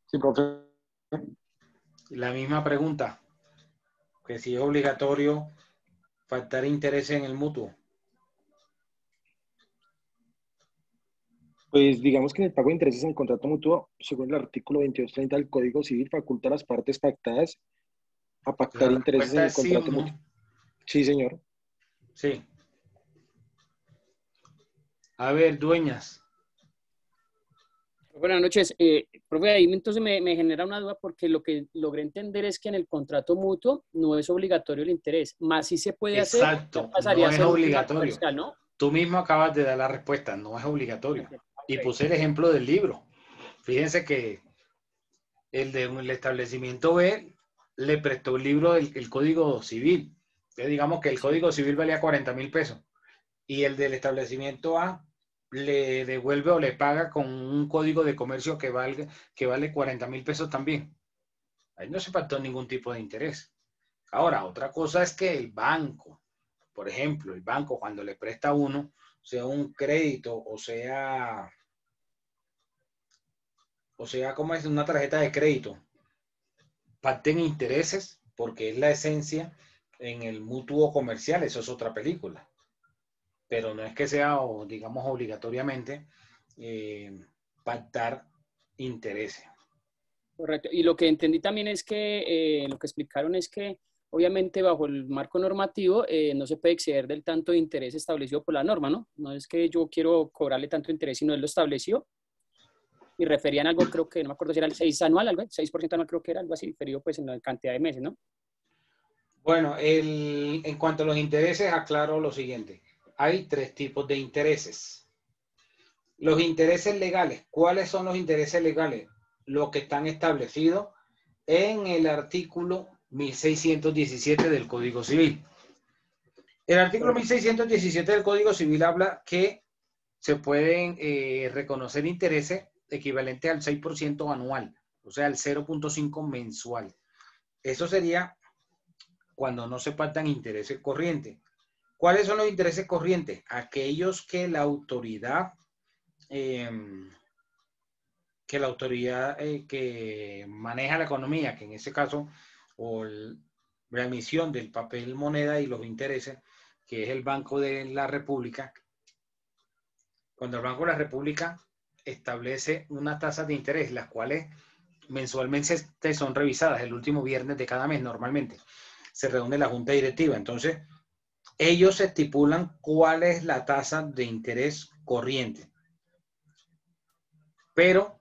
Sí, profe. La misma pregunta. Que si es obligatorio pactar intereses en el mutuo. Pues digamos que en el pago de intereses en el contrato mutuo, según el artículo 2230 del Código Civil, faculta a las partes pactadas a pactar La intereses en respuesta el es sí contrato o no. mutuo. Sí, señor. Sí. A ver, Dueñas. Buenas noches. Profe, ahí entonces me genera una duda porque lo que logré entender es que en el contrato mutuo no es obligatorio el interés, más si se puede hacer, Exacto, pasaría no a es ser un tema obligatorio. comercial, ¿no? Tú mismo acabas de dar la respuesta, no es obligatorio. Y puse el ejemplo del libro. Fíjense que el establecimiento B le prestó el libro del Código Civil. Entonces, digamos que el Código Civil valía 40.000 pesos. Y el del establecimiento A le devuelve o le paga con un código de comercio que vale 40.000 pesos también. Ahí no se pactó ningún tipo de interés. Ahora, otra cosa es que el banco, por ejemplo, el banco cuando le presta a uno, sea un crédito o sea, ¿cómo es? Una tarjeta de crédito, pacten intereses, porque es la esencia en el mutuo comercial, eso es otra película. Pero no es que sea, digamos, obligatoriamente pactar intereses. Correcto. Y lo que entendí también es que, lo que explicaron es que, obviamente, bajo el marco normativo, no se puede exceder del tanto de interés establecido por la norma, ¿no? No es que yo quiero cobrarle tanto interés, sino él lo estableció. Y referían algo, creo que, no me acuerdo si era el 6 anual, algo, 6% anual, creo que era algo así, referido pues en la cantidad de meses, ¿no? Bueno, en cuanto a los intereses, aclaro lo siguiente. Hay 3 tipos de intereses. Los intereses legales. ¿Cuáles son los intereses legales? Los que están establecidos en el artículo 1617 del Código Civil. El artículo 1617 del Código Civil habla que se pueden reconocer intereses equivalentes al 6% anual, o sea, al 0.5 mensual. Eso sería cuando no se pactan intereses corrientes. ¿Cuáles son los intereses corrientes? Aquellos que la autoridad que maneja la economía, que en ese caso, o la emisión del papel moneda y los intereses, que es el Banco de la República. Cuando el Banco de la República establece unas tasas de interés, las cuales mensualmente son revisadas el último viernes de cada mes normalmente. Se reúne la junta directiva. Entonces, ellos estipulan cuál es la tasa de interés corriente. Pero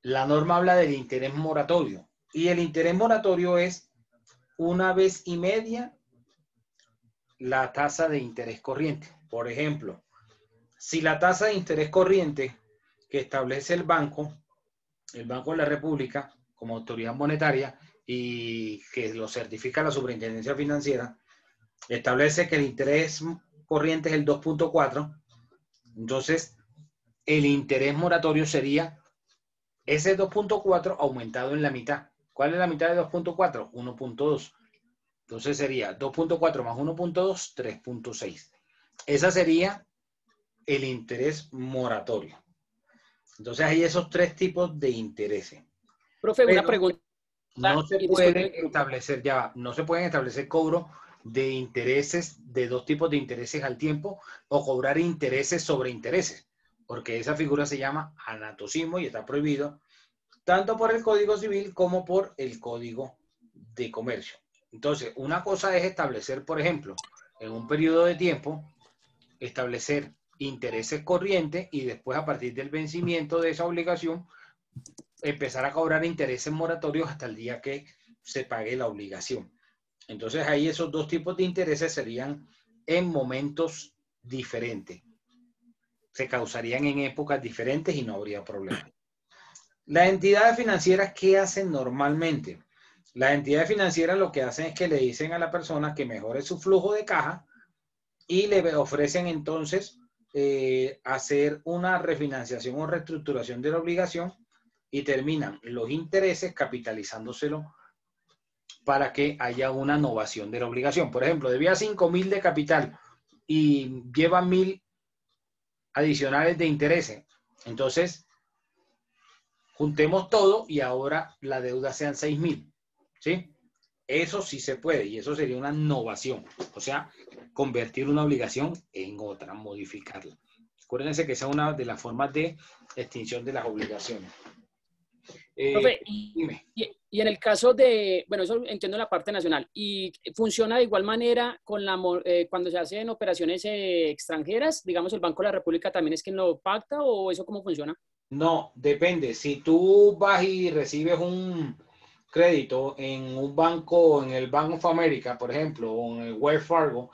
la norma habla del interés moratorio. Y el interés moratorio es 1 vez y media la tasa de interés corriente. Por ejemplo, si la tasa de interés corriente que establece el Banco de la República como autoridad monetaria y que lo certifica la Superintendencia Financiera, establece que el interés corriente es el 2.4, entonces el interés moratorio sería ese 2.4 aumentado en la mitad. ¿Cuál es la mitad de 2.4? 1.2. Entonces sería 2.4 más 1.2, 3.6. Esa sería el interés moratorio. Entonces hay esos 3 tipos de intereses. Profe, una pregunta. No se pueden establecer, no se pueden establecer cobros de intereses, de 2 tipos de intereses al tiempo, o cobrar intereses sobre intereses, porque esa figura se llama anatocismo y está prohibido tanto por el Código Civil como por el Código de Comercio. Entonces, una cosa es establecer, por ejemplo, en un periodo de tiempo, establecer intereses corrientes y después, a partir del vencimiento de esa obligación, empezar a cobrar intereses moratorios hasta el día que se pague la obligación. Entonces, ahí esos 2 tipos de intereses serían en momentos diferentes. Se causarían en épocas diferentes y no habría problema. Las entidades financieras, ¿qué hacen normalmente? Las entidades financieras lo que hacen es que le dicen a la persona que mejore su flujo de caja y le ofrecen entonces hacer una refinanciación o reestructuración de la obligación y terminan los intereses capitalizándoselo para que haya una novación de la obligación. Por ejemplo, debía 5.000 de capital y lleva 1.000 adicionales de intereses. Entonces, juntemos todo y ahora la deuda sean 6.000, ¿sí? Eso sí se puede y eso sería una novación, o sea, convertir una obligación en otra, modificarla. Acuérdense que esa es una de las formas de extinción de las obligaciones. Profe, y en el caso de, bueno, eso entiendo la parte nacional, ¿y funciona de igual manera con cuando se hacen operaciones extranjeras? Digamos, el Banco de la República también es quien lo pacta, ¿o eso cómo funciona? No, depende. Si tú vas y recibes un crédito en un banco, en el Bank of America, por ejemplo, o en el Wells Fargo,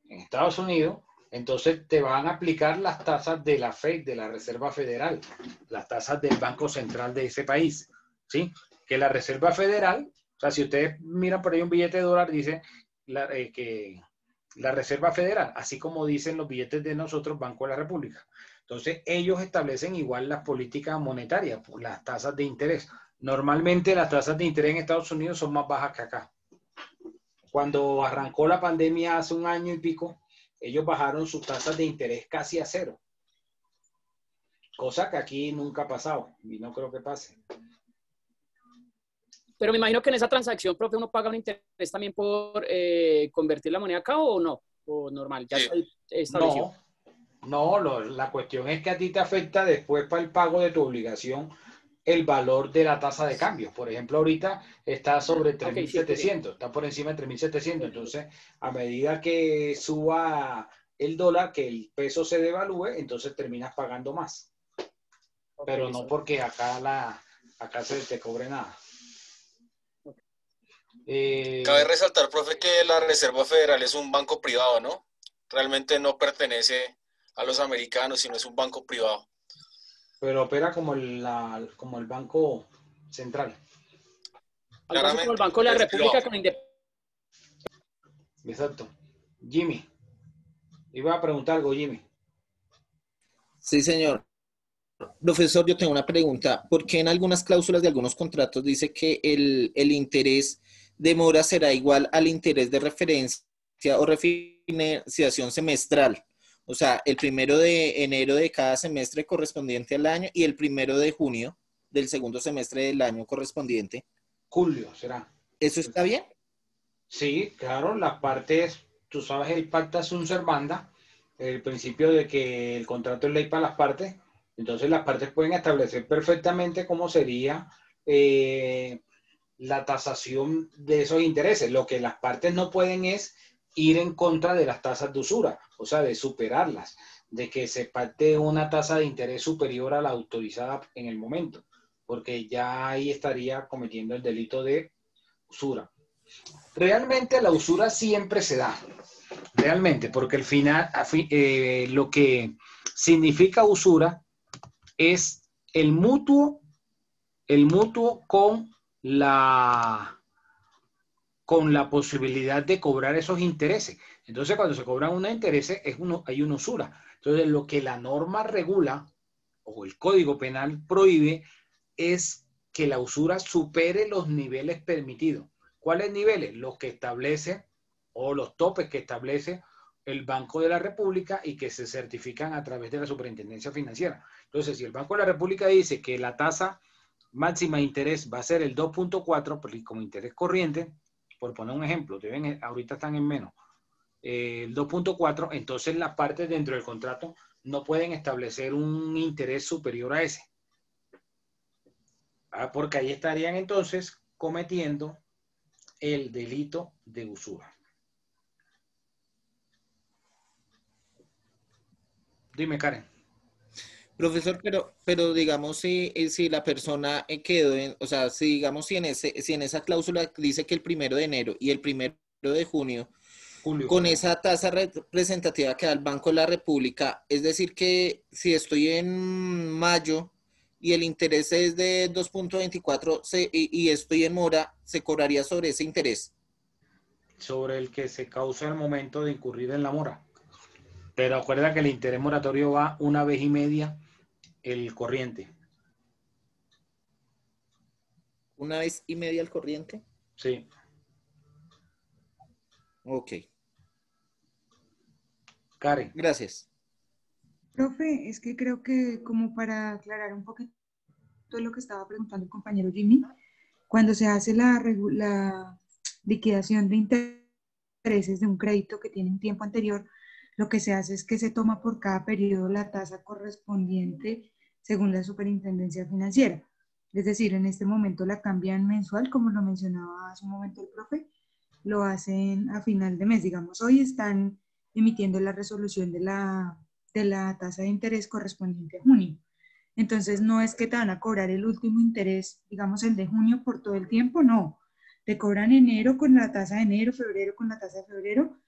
en Estados Unidos, entonces te van a aplicar las tasas de la Fed, de la Reserva Federal, las tasas del Banco Central de ese país, ¿sí? Que la Reserva Federal, o sea, si ustedes miran por ahí un billete de dólar, dice que la Reserva Federal, así como dicen los billetes de nosotros, Banco de la República. Entonces, ellos establecen igual las políticas monetarias, las tasas de interés. Normalmente las tasas de interés en Estados Unidos son más bajas que acá. Cuando arrancó la pandemia hace 1 año y pico, ellos bajaron sus tasas de interés casi a 0. Cosa que aquí nunca ha pasado y no creo que pase. Pero me imagino que en esa transacción, profe, uno paga un interés también por convertir la moneda acá o no, o normal, ya está establecido. La cuestión es que a ti te afecta después para el pago de tu obligación el valor de la tasa de cambio. Por ejemplo, ahorita está sobre 3.700, está por encima de 3.700. Entonces, a medida que suba el dólar, que el peso se devalúe, entonces terminas pagando más. Pero no porque acá se te cobre nada. Cabe resaltar, profe, que la Reserva Federal es un banco privado, ¿no? Realmente no pertenece a los americanos, sino es un banco privado. Pero opera como el Banco Central. Algo así como el Banco de la República con independencia. Exacto. Jimmy. Iba a preguntar algo, Jimmy. Sí, señor. Profesor, yo tengo una pregunta. ¿Por qué en algunas cláusulas de algunos contratos dice que el interés de mora será igual al interés de referencia o refinanciación semestral? O sea, el 1 de enero de cada semestre correspondiente al año y el 1 de junio del segundo semestre del año correspondiente. Julio será. ¿Eso está bien? Sí, claro, las partes, tú sabes, el pacta sunt servanda, el principio de que el contrato es ley para las partes. Entonces las partes pueden establecer perfectamente cómo sería la tasación de esos intereses. Lo que las partes no pueden es ir en contra de las tasas de usura, o sea, de superarlas, de que se pacte una tasa de interés superior a la autorizada en el momento, porque ya ahí estaría cometiendo el delito de usura. Realmente la usura siempre se da, realmente, porque al final lo que significa usura es el mutuo con la posibilidad de cobrar esos intereses. Entonces, cuando se cobran unos intereses, hay una usura. Entonces, lo que la norma regula, o el Código Penal prohíbe, es que la usura supere los niveles permitidos. ¿Cuáles niveles? Los que establece, o los topes que establece el Banco de la República y que se certifican a través de la Superintendencia Financiera. Entonces, si el Banco de la República dice que la tasa máxima de interés va a ser el 2.4 como interés corriente, por poner un ejemplo, ahorita están en menos, el 2.4, entonces las partes dentro del contrato no pueden establecer un interés superior a ese. Porque ahí estarían entonces cometiendo el delito de usura. Dime, Karen. Profesor, pero digamos si la persona quedó o sea, si digamos si en esa cláusula dice que el 1 de enero y el 1 de junio, con esa tasa representativa que da el Banco de la República, es decir que si estoy en mayo y el interés es de 2.24 y estoy en mora, ¿se cobraría sobre ese interés? Sobre el que se causa el momento de incurrir en la mora. Pero acuerda que el interés moratorio va 1 vez y media el corriente. 1 vez y media el corriente. Sí. Ok. Karen. Gracias. Profe, es que creo que como para aclarar un poquito lo que estaba preguntando el compañero Jimmy, cuando se hace la liquidación de intereses de un crédito que tiene un tiempo anterior, lo que se hace es que se toma por cada periodo la tasa correspondiente según la Superintendencia Financiera. Es decir, en este momento la cambian mensual, como lo mencionaba hace un momento el profe, lo hacen a final de mes. Digamos, hoy están emitiendo la resolución de la tasa de interés correspondiente a junio. Entonces, no es que te van a cobrar el último interés, digamos, el de junio por todo el tiempo, no. Te cobran enero con la tasa de enero, febrero con la tasa de febrero,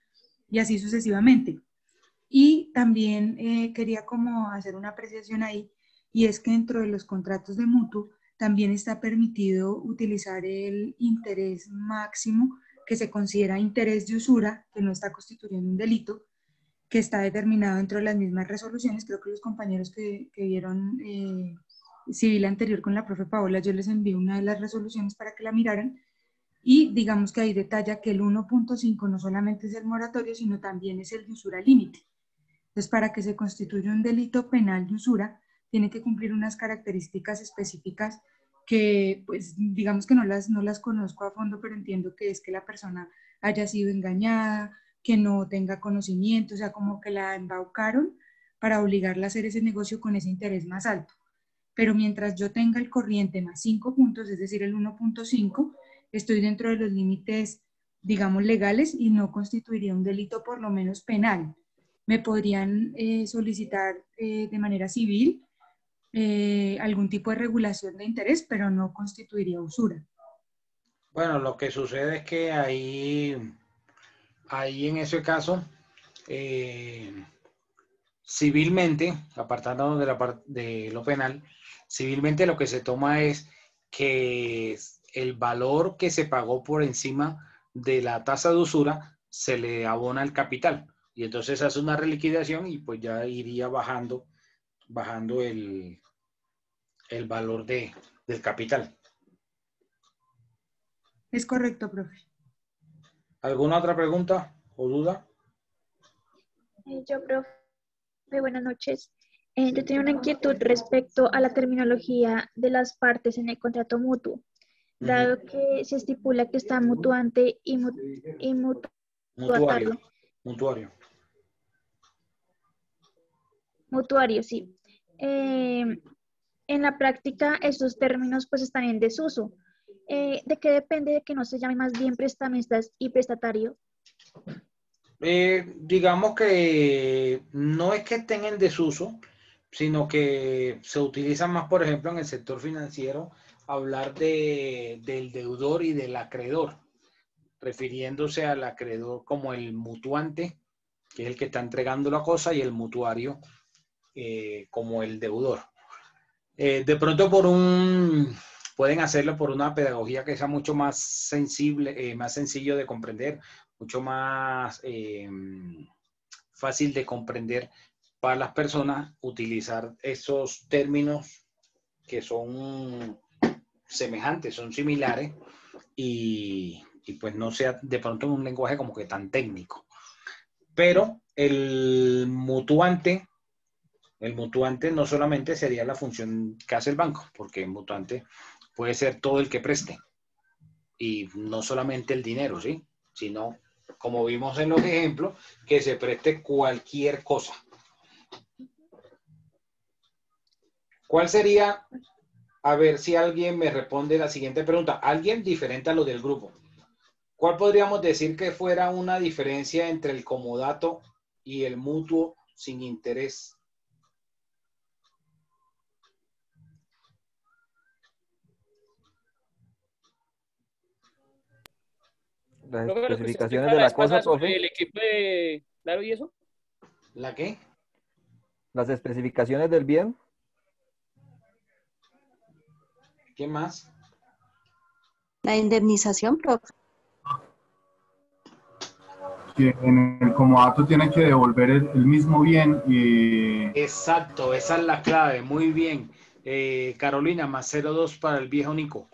y así sucesivamente. Y también quería como hacer una apreciación ahí, y es que dentro de los contratos de mutuo también está permitido utilizar el interés máximo que se considera interés de usura, que no está constituyendo un delito, que está determinado dentro de las mismas resoluciones. Creo que los compañeros que vieron civil anterior con la profe Paola, yo les envié una de las resoluciones para que la miraran, y digamos que ahí detalla que el 1.5 no solamente es el moratorio, sino también es el de usura límite. Entonces, para que se constituya un delito penal de usura, tiene que cumplir unas características específicas que pues digamos que no las conozco a fondo, pero entiendo que es que la persona haya sido engañada, que no tenga conocimiento, o sea, como que la embaucaron para obligarla a hacer ese negocio con ese interés más alto. Pero mientras yo tenga el corriente más 5 puntos, es decir, el 1.5, estoy dentro de los límites, digamos, legales y no constituiría un delito por lo menos penal. Me podrían solicitar de manera civil algún tipo de regulación de interés, pero no constituiría usura. Bueno, lo que sucede es que ahí en ese caso, civilmente, apartándonos de lo penal, civilmente lo que se toma es que el valor que se pagó por encima de la tasa de usura se le abona el capital. Y entonces hace una reliquidación y pues ya iría bajando el valor del capital. Es correcto, profe. ¿Alguna otra pregunta o duda? Yo, profe, buenas noches. Yo tenía una inquietud respecto a la terminología de las partes en el contrato mutuo, dado que se estipula que está mutuante y mutuatario. Mutuario, sí. En la práctica, esos términos pues están en desuso. ¿De qué depende de que no se llame más bien prestamistas y prestatario? Digamos que no es que estén en desuso, sino que se utiliza más, por ejemplo, en el sector financiero, hablar del deudor y del acreedor, refiriéndose al acreedor como el mutuante, que es el que está entregando la cosa, y el mutuario como el deudor. De pronto pueden hacerlo por una pedagogía que sea mucho más sensible, más sencillo de comprender, mucho más fácil de comprender para las personas, utilizar esos términos que son semejantes, son similares y pues no sea de pronto un lenguaje como que tan técnico. Pero el mutuante no solamente sería la función que hace el banco, porque el mutuante puede ser todo el que preste y no solamente el dinero, ¿sí? Sino, como vimos en los ejemplos, que se preste cualquier cosa. ¿Cuál sería? A ver si alguien me responde la siguiente pregunta. Alguien diferente a lo del grupo. ¿Cuál podríamos decir que fuera una diferencia entre el comodato y el mutuo sin interés? Las Profe, lo que usted especificaciones explicaba de la la vez pasada cosa, sobre profe. el equipo de Claro y eso. ¿La qué? Las especificaciones del bien. ¿Qué más? La indemnización, profe. Que en el comodato tiene que devolver el mismo bien y... Exacto, esa es la clave, muy bien. Carolina, más 02 para el viejo Nico.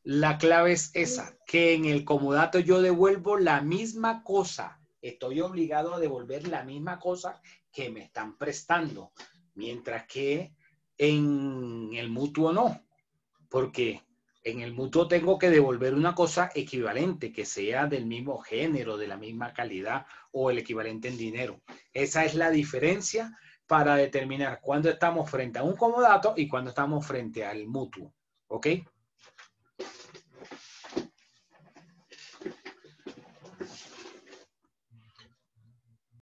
La clave es esa, que en el comodato yo devuelvo la misma cosa. Estoy obligado a devolver la misma cosa que me están prestando, mientras que en el mutuo no, porque en el mutuo tengo que devolver una cosa equivalente, que sea del mismo género, de la misma calidad o el equivalente en dinero. Esa es la diferencia para determinar cuándo estamos frente a un comodato y cuándo estamos frente al mutuo. ¿Ok?